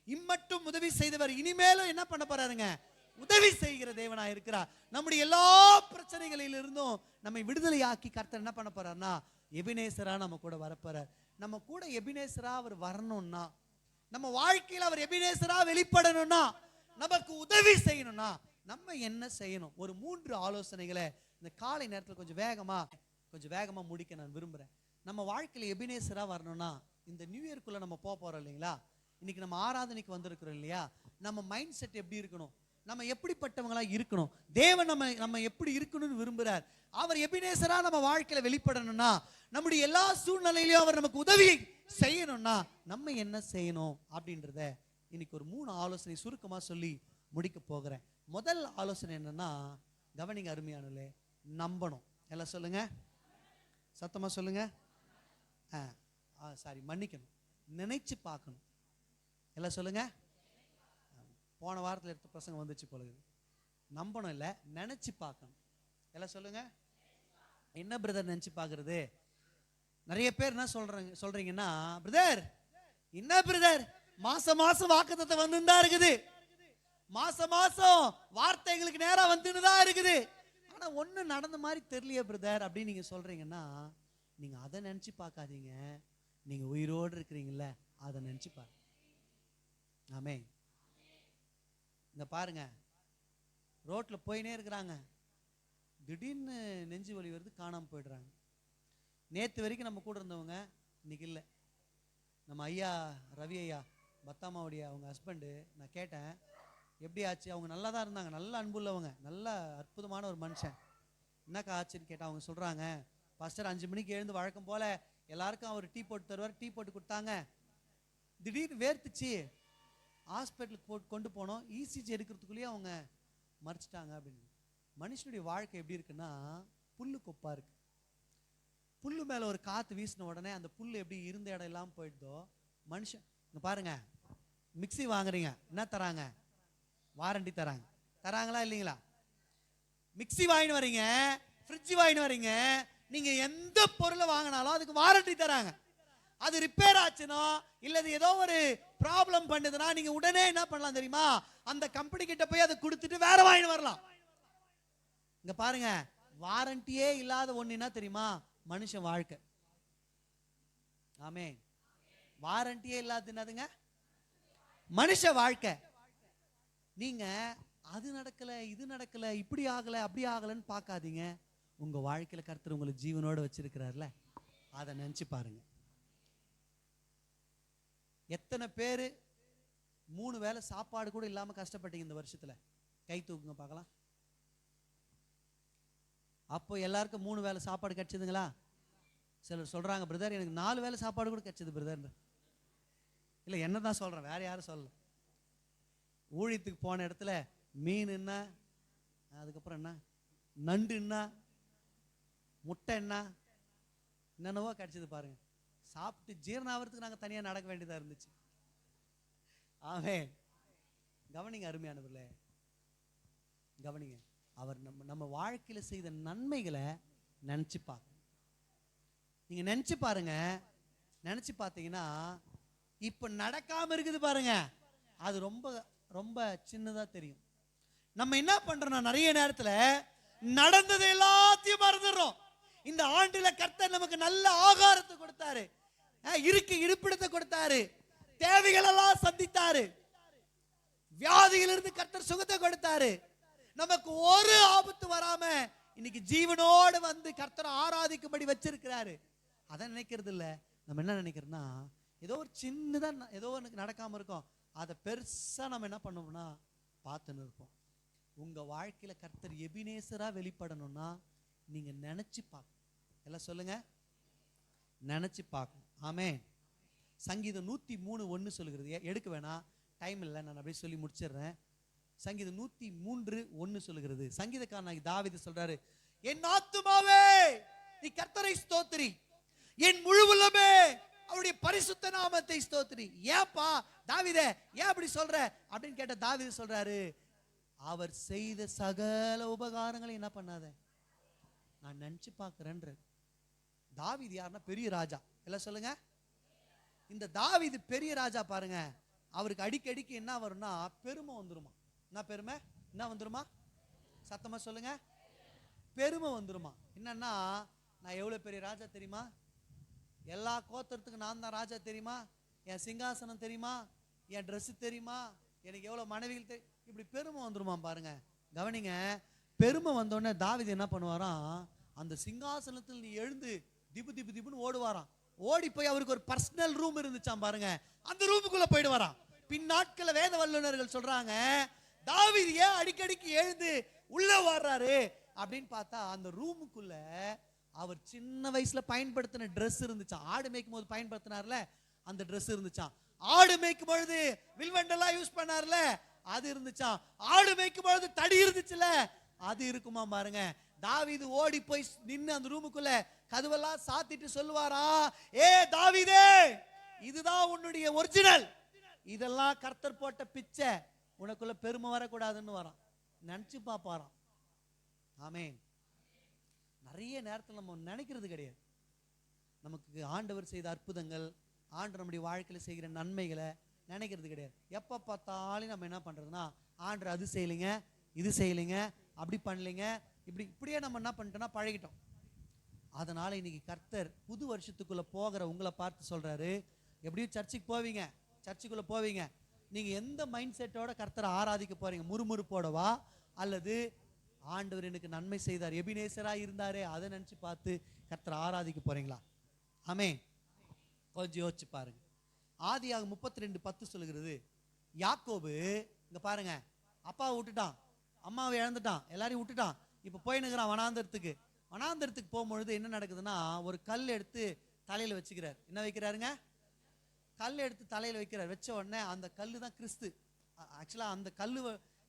இம்மட்டும் உதவி செய்தவர் இனிமேலும் என்ன பண்ண போறாருங்க? உதவி செய்கிற தேவனா இருக்கிறார். நம்முடைய எல்லா பிரச்சனைகளிலிருந்தும் நம்மை விடுதலையாக்கி கர்த்தர் என்ன பண்ண போறாருன்னா எபினேசரா நம்ம கூட வரப்போறார். நம்ம கூட எபினேசரா அவர் வரணும்னா, நம்ம வாழ்க்கையில் அவர் எபினேசரா வெளிப்படணும்னா, நமக்கு உதவி செய்யணும்னா நம்ம என்ன செய்யணும்? ஒரு 3 ஆலோசனைகளை இந்த காலை நேரத்தில் கொஞ்சம் வேகமா முடிக்க நான் விரும்புறேன். நம்ம வாழ்க்கையில் எபினேசரா வரணும்னா இந்த நியூ இயர்க்குள்ள நம்ம போறோம் இல்லைங்களா? இன்னைக்கு நம்ம ஆராதனைக்கு வந்திருக்கிறோம் இல்லையா? நம்ம மைண்ட் செட் எப்படி இருக்கணும்? நம்ம எப்படிப்பட்டவங்களா இருக்கணும்? தேவன் நம்ம எப்படி இருக்கணும்னு விரும்புறார். அவர் எபினேசரா நம்ம வாழ்க்கையில வெளிப்படணும்னா, நம்முடைய எல்லா சூழ்நிலையிலும் அவர் நமக்கு உதவி செய்யணும்னா நம்ம என்ன செய்யணும் அப்படின்றத இன்னைக்கு ஒரு 3 ஆலோசனை சுருக்கமா சொல்லி முடிக்க போகிறேன். முதல் ஆலோசனை என்னன்னா, கவனிங்க அருமையானே, நம்பணும். எல்லாம் சொல்லுங்க, சத்தமா சொல்லுங்க. சாரி, மன்னிக்கணும், நினைச்சு பார்க்கணும். எல்லாம் சொல்லுங்க. போன வாரத்தில் எடுத்த பிரசங்கம் வந்துச்சு போல. நம்பணும் இல்லை, நினைச்சு பார்க்கணும். எல்லாம் சொல்லுங்க. என்ன பிரதர் நினைச்சு பார்க்கறது? நிறைய பேர் என்ன சொல்றீங்கன்னா, பிரதர் என்ன பிரதர் மாசம் மாசம் வாக்குத்தத்தம் வந்துதான் இருக்குது, மாசம் மாசம் வார்த்தைகளுக்கு நேரா வந்துன்னு தான் இருக்குது, ஆனா ஒண்ணு நடந்த மாதிரி தெரியலையே பிரதர் அப்படின்னு நீங்க சொல்றீங்கன்னா, நீங்க அதை நினைச்சு பார்க்காதீங்க, நீங்க உயிரோடு இருக்கிறீங்கல்ல அதை நினைச்சு பாருங்க. ஆமென். இந்த பாருங்க, ரோட்ல போயினே இருக்கிறாங்க, திடீர்னு நெஞ்சு வலி வருது, காணாம போயிடுறாங்க. நேத்து வரைக்கும் நம்ம கூட இருந்தவங்க இன்னைக்கு இல்லை. நம்ம ஐயா ரவி ஐயா பத்தாமாவுடைய அவங்க ஹஸ்பண்டு, நான் கேட்டேன் எப்படி ஆச்சு? அவங்க நல்லா தான் இருந்தாங்க, நல்ல அன்புள்ளவங்க, நல்ல அற்புதமான ஒரு மனுஷன். என்னக்கா ஆச்சுன்னு கேட்டேன். அவங்க சொல்றாங்க, பாஸ்டர் 5 மணிக்கு எழுந்து வழக்கம் போல எல்லாருக்கும் அவர் டீ போட்டு தருவார், டீ போட்டு கொடுத்தாங்க, திடீர்னு வேர்த்துச்சு, ஹாஸ்பிட்டலுக்கு கொண்டு போனோம், இசிஜி எடுக்கிறதுக்குள்ளேயே அவங்க மறிச்சிட்டாங்க அப்படின்னு. மனுஷனுடைய வாழ்க்கை எப்படி இருக்குன்னா, புல்லு கொப்பா இருக்கு. புல்லு மேல ஒரு காத்து வீசின உடனே அந்த புல்லு எப்படி இருந்த இடம் எல்லாம் போயிடுதோ, மனுஷன் இங்க பாருங்க, மிக்சி வாங்குறீங்க, என்ன தராங்க? வாரண்டி தராங்களா இல்லைங்களா? மிக்சி வாங்கிட்டு வரீங்க, ஃப்ரிட்ஜ் வாங்கிட்டு வரீங்க, நீங்க எந்த பொருளை வாங்கினாலும் அதுக்கு வாரண்டி தராங்க. அது ரிப்பேர் ஆச்சுன்னா இல்லது ஏதோ ஒரு ப்ராப்ளம் பண்ணுதுன்னா நீங்க உடனே என்ன பண்ணலாம் தெரியுமா? அந்த கம்பெனி கிட்ட போய் அதை கொடுத்துட்டு வேற வாங்கிட்டு வரலாம். இங்க பாருங்க, வாரண்டியே இல்லாத ஒண்ணு என்ன தெரியுமா? மனுஷன் வாழ்க்கை. ஆமென். வாரண்டியே இல்லாத என்னதுங்க? மனுஷ வாழ்க்கை. நீங்க அது நடக்கல, இது நடக்கல, இப்படி ஆகல, அப்படி ஆகலன்னு பார்க்காதீங்க. உங்க வாழ்க்கையில கர்த்தர் உங்களை ஜீவனோட வச்சிருக்கிறார்ல, அதை நினைச்சு பாருங்க. எத்தனை பேரு 3 வேளை சாப்பாடு கூட இல்லாம கஷ்டப்பட்டீங்க இந்த வருஷத்துல? கை தூக்குங்க பார்க்கலாம். அப்போ எல்லாருக்கும் 3 வேளை சாப்பாடு கிடைச்சதுங்களா? சிலர் சொல்றாங்க, பிரதர் எனக்கு 4 வேளை சாப்பாடு கூட கிடைச்சது பிரதர். இல்ல, என்னதான் சொல்றேன், வேற யாரும் சொல்லல. ஊழியத்துக்கு போன இடத்துல மீன் என்ன, அதுக்கப்புறம் என்ன, நண்டு என்ன, முட்டை என்ன, என்னென்னவோ கிடைச்சது பாருங்க. சாப்பிட்டு ஜீரணம் ஆகிறதுக்கு நாங்கள் தனியாக நடக்க வேண்டியதாக இருந்துச்சு. ஆமென். கவனிங்க அருமையானவர்களே, கவனிங்க. அவர் நம்ம வாழ்க்கையில் செய்த நன்மைகளை நினைச்சு பார்க்கணும். நீங்க நினைச்சு பாருங்க, நினைச்சு பார்த்தீங்கன்னா இப்ப நடக்காம இருக்குது பாருங்க, அது ரொம்ப ரொம்ப சின்னதா தெரியும். நம்ம என்ன பண்றோம், நிறைய நேரத்துல நடந்தது எல்லாத்தையும் மறந்துடுறோம். இந்த ஆண்டுல கர்த்தர் நமக்கு நல்ல ஆகாரத்தை கொடுத்தாரு, இருப்பிடத்தை கொடுத்தாரு, தேவைகள் எல்லாம் சந்தித்தாரு, வியாதியிலிருந்து கர்த்தர் சுகத்தை கொடுத்தாரு, நமக்கு ஒரு ஆபத்து வராம இன்னைக்கு ஜீவனோடு வந்து கர்த்தரை ஆராதிக்கும்படி வச்சிருக்கிறாரு. அதை நினைக்கிறது இல்ல. நம்ம என்ன நினைக்கிறோம்னா, ஏதோ ஒரு சின்னதா ஏதோ எனக்கு நடக்காம இருக்கும், அதை பெருசா நம்ம என்ன பண்ணோம்னா பார்த்துன்னு இருப்போம். உங்க வாழ்க்கையில கர்த்தர் எபினேசரா வெளிப்படணும்னா நீங்க நினைச்சு பார்க்கணும். எல்லாம் சொல்லுங்க, நினைச்சு பார்க்கணும். ஆமென். சங்கீதம் 103:1 சொல்லுகிறது. எடுக்க வேணாம், டைம் இல்லை, நான் அப்படியே சொல்லி முடிச்சிடுறேன். சங்கீதம் 103:1 சொல்லுகிறது. சங்கீதக்காரன் தாவீது சொல்றாரு, என் ஆத்துமாவே நீ கர்த்தரை ஸ்தோத்திரி, என் முழு உள்ளமே அவருடைய பரிசுத்த நாமத்தை ஸ்தோத்திரி. ஏப்பா தாவீதே ஏன் அப்படி சொல்ற அப்படின்னு கேட்ட தாவீது சொல்றாரு, அவர் செய்த சகல உபகாரங்களை என்ன பண்ணாத நான் நினைச்சு பார்க்கிறேன்ற. தாவீது யாருன்னா பெரிய ராஜா. எல்லாம் சொல்லுங்க, இந்த தாவீது பெரிய ராஜா பாருங்க. அவருக்கு அடிக்கடிக்கு என்ன வரும்னா பெருமை வந்துருமா. என்ன பெருமை? என்ன வந்துருமா? சத்தமா சொல்லுங்க, பெருமை வந்துருமா. என்னன்னா, நான் எவ்வளவு பெரிய ராஜா தெரியுமா, எல்லா கோத்திரத்துக்கு நான் தான் ராஜா தெரியுமா, என் சிங்காசனம் தெரியுமா, என் ட்ரெஸ் தெரியுமா, எனக்கு எவ்வளவு மனைவிகள் இப்படி பெருமை வந்துருமா பாருங்க. கவனிங்க, பெருமை வந்தோடனே தாவீது என்ன பண்ணுவாராம், அந்த சிங்காசனத்தில் நீ எழுந்து திபு திபு திபுன்னு ஓடுவாராம். ஓடி போய் அவருக்கு ஒரு பர்சனல் ரூம் இருந்துச்சாம் பாருங்க, அந்த ரூமுக்குள்ள போயிடுவாராம். பின் நாட்கள வேத வல்லுநர்கள் சொல்றாங்க, தாவீது ஏன் அடிக்கடிக்கு எழுந்து உள்ள வர்றாரு அப்படின்னு பார்த்தா, அந்த ரூமுக்குள்ள அவர் சின்ன வயசுல பயன்படுத்தின ட்ரெஸ் இருந்துச்சாம். ஆடு மேய்க்கும் போது பயன்படுத்தினார்ல அந்த ட்ரெஸ் இருந்துச்சாம். ஆடு மேய்க்கும் பொழுது வில்வண்டெல்லாம் யூஸ் பண்ணார்ல அது இருந்துச்சாம். ஆடு மேய்க்கும் பொழுது தடி இருந்துச்சுல அது இருக்குமா பாருங்க. தாவீது ஓடி போய் நின்னு அந்த ரூமுக்குள்ள கதவெல்லாம் சாத்திட்டு சொல்லுவாரா, ஏ தாவீதே, இதுதான் உன்னுடைய ஒரிஜினல், இதெல்லாம் கர்த்தர் போட்ட பிச்சை, உனக்குள்ள பெருமை வரக்கூடாதுன்னு வரான். நினைச்சு பாப்பாராம். ஆமென். நிறைய நேரத்தில் நம்ம நினைக்கிறது கிடையாது, நமக்கு ஆண்டவர் செய்த அற்புதங்கள், ஆண்டவர் நம்முடைய வாழ்க்கையில் செய்கிற நன்மைகளை நினைக்கிறது கிடையாது. எப்போ பார்த்தாலும் நம்ம என்ன பண்றதுன்னா, ஆண்டவர் அது செய்யலைங்க, இது செய்யலைங்க, அப்படி பண்ணலைங்க, இப்படியே நம்ம என்ன பண்ணிட்டோம்னா பழகிட்டோம். அதனால இன்னைக்கு கர்த்தர் புது வருஷத்துக்குள்ள போகிற உங்களை பார்த்து சொல்றாரு, எப்படியும் சர்ச்சுக்கு போவீங்க, சர்ச்சுக்குள்ள போவீங்க, நீங்க எந்த மைண்ட் செட்டோட கர்த்தரை ஆராதிக்க போறீங்க? முறுமுறுப்போடவா, அல்லது ஆண்டவர் எனக்கு நன்மை செய்தார், எபினேசரா இருந்தாரே அதை நினைச்சு பார்த்து கர்த்தரை ஆராதிக்க போறீங்களா? ஆமென். கொஞ்சம் யோசிச்சு பாருங்க. ஆதியாகமம் 32:10 சொல்லுகிறது, யாக்கோபு இங்க பாருங்க, அப்பாவை விட்டுட்டான், அம்மாவை இழந்துட்டான், எல்லாரையும் விட்டுட்டான், இப்ப போயினுக்கிறான் வனாந்தரத்துக்கு. வனாந்தரத்துக்கு போகும்பொழுது என்ன நடக்குதுன்னா, ஒரு கல் எடுத்து தலையில வச்சுக்கிறார். என்ன வைக்கிறாருங்க? கல் எடுத்து தலையில வைக்கிறார். வச்ச உடனே அந்த கல்லு தான் கிறிஸ்து. ஆக்சுவலா அந்த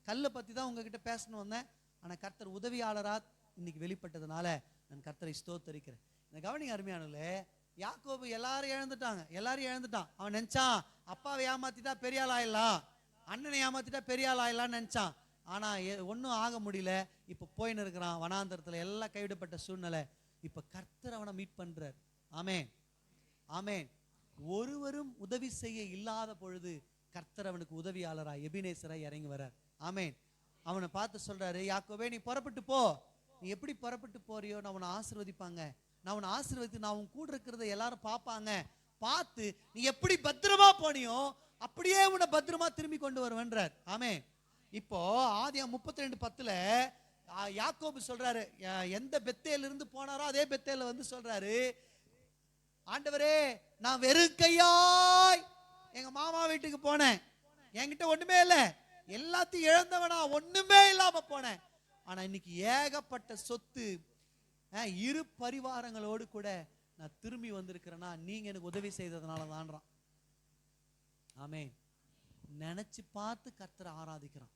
கல்லை பத்தி தான் உங்ககிட்ட பேசணும் வந்தேன். ஆனா கர்த்தர் உதவியாளரா இன்னைக்கு வெளிப்பட்டதுனால நான் கர்த்தரை ஸ்தோத்தரிக்கிறேன். இந்த கவனிங்க அருமையானே, யாக்கோபு எல்லாரும் இழந்துட்டான். அவன் நினைச்சான் அப்பாவை ஏமாத்திட்டா பெரிய ஆள் ஆயிடலாம், அண்ணனை ஏமாத்திட்டா பெரிய ஆள் ஆயிடலாம்னு நினைச்சான். ஆனா ஒன்னும் ஆக முடியல. இப்ப போயின்னு இருக்கிறான் வனாந்தரத்துல, எல்லாம் கைவிடப்பட்ட சூழ்நிலை. இப்ப கர்த்தர் அவனை மீட் பண்றார். ஆமென், ஆமென். ஒருவரும் உதவி செய்ய இல்லாத பொழுது கர்த்தர் அவனுக்கு உதவியாளரா எபினேசரா இறங்கி வர்றார். ஆமென். அவனை பார்த்து சொல்றாரு, யாக்கோபே நீ புறப்பட்டு போ. நீ எப்படி புறப்பட்டு போறியோ நான் உன்னை ஆசீர்வதிப்பாங்க, நான் உன்னை ஆசீர்வதித்து நான் உன் கூட இருக்கிறத எல்லாரும் பார்ப்பாங்க, பார்த்து நீ எப்படி பத்திரமா போனியோ அப்படியே உன்னை பத்திரமா திரும்பி கொண்டு வருவேன்றார். ஆமென். இப்போ ஆதியாகமம் 32:10 யாக்கோபு சொல்றாரு, எந்த பெத்தேல இருந்து போனாரோ அதே பெத்தேல வந்து சொல்றாரு, ஆண்டவரே நான் வெறும் கையாய் எங்க மாமா வீட்டுக்கு போனேன், என்கிட்ட ஒண்ணுமே இல்ல, எல்லாத்தையும் இழந்தவனா ஒண்ணுமே இல்லாம போனேன், ஆனா இன்னைக்கு ஏகப்பட்ட சொத்து, இரு பரிவாரங்களோடு கூட நான் திரும்பி வந்திருக்கிறேன்னா நீங்க எனக்கு உதவி செய்ததுனால தான்றான். ஆமென். நினைச்சு பார்த்து கர்த்தரை ஆராதிக்கிறான்.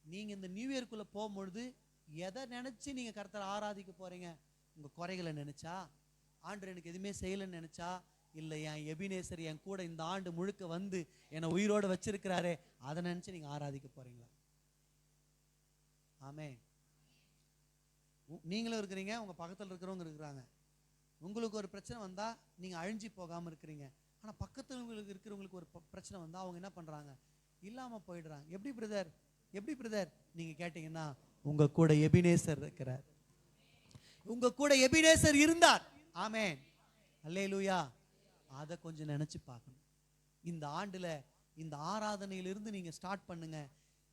நீங்க இந்த நியூ இயர்க்குள்ள போகும்பொழுது எதை நினைச்சு நீங்க கர்த்தரை ஆராதிக்க போறீங்க? உங்க குறைகளை நினைச்சா, ஆண்டவர் எனக்கு எதுவுமே செய்யலன்னு நினைச்சா, இல்லை என் எபினேசர் என் கூட இந்த ஆண்டு முழுக்க வந்து என்னை உயிரோடு வச்சிருக்கிறாரே அதை நினைச்சு நீங்க ஆராதிக்க போறீங்களா? ஆமென். நீங்களும் இருக்கிறீங்க, உங்க பக்கத்தில் இருக்கிறவங்க இருக்கிறாங்க. உங்களுக்கு ஒரு பிரச்சனை வந்தா நீங்க அழிஞ்சு போகாம இருக்கிறீங்க. ஆனா பக்கத்துல இருக்கிறவங்களுக்கு ஒரு பிரச்சனை வந்தா அவங்க என்ன பண்றாங்க? இல்லாம போயிடுறாங்க. எப்படி பிரதர், எப்படி பிரதர் நீங்க கேட்டீங்கன்னா, உங்க கூட எபினேசர் இருக்கிறார். உங்க கூட எபினேசர் இருந்தார். ஆமென், அல்லேலூயா. அதை கொஞ்சம் நினைச்சு பார்க்கணும். இந்த ஆண்டுல இந்த ஆராதனையிலிருந்து நீங்க ஸ்டார்ட் பண்ணுங்க.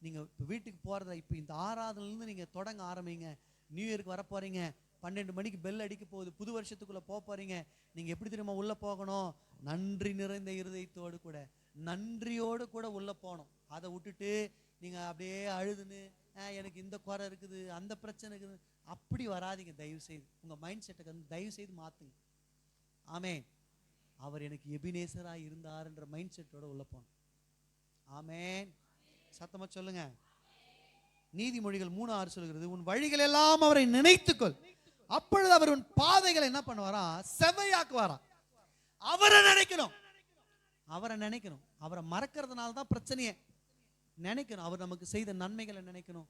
நீங்க வீட்டுக்கு போறத இப்ப இந்த ஆராதனையிலிருந்து நீங்க தொடங்க ஆரம்பிங்க. நியூ இயருக்கு வர போறீங்க. 12 மணிக்கு பெல் அடிக்க போகுது. புது வருஷத்துக்குள்ள போறீங்க. நீங்க எப்படி தெரியுமா உள்ள போகணும்? நன்றி நிறைந்த இருதயத்தோடு கூட, நன்றியோடு கூட உள்ள போகணும். அதை விட்டுட்டு நீங்க அப்படியே அழுதுன்னு எனக்கு இந்த குறை இருக்குது, அந்த பிரச்சனை இருக்குது, அப்படி வராதிங்க. தயவு செய்து உங்க மைண்ட் செட்டை தயவு செய்து மாத்துங்க. ஆமென். அவர் எனக்கு எபினேசரா இருந்தாருன்ற மைண்ட் செட்டோட உள்ள போகணும். ஆமென். சத்தமா சொல்லுங்க. நீதிமொழிகள் 3:6 சொல்கிறது, உன் வழிகள் எல்லாம் அவரை நினைத்துக்கொள், அப்பொழுது அவர் உன் பாதைகளை என்ன பண்ணுவாரா? செவ்வையாக்குவாரா. அவரை நினைக்கணும், அவரை நினைக்கணும். அவரை மறக்கிறதுனால தான் பிரச்சனையே. நினைக்கணும், அவர் நமக்கு செய்த நன்மைகளை நினைக்கணும்.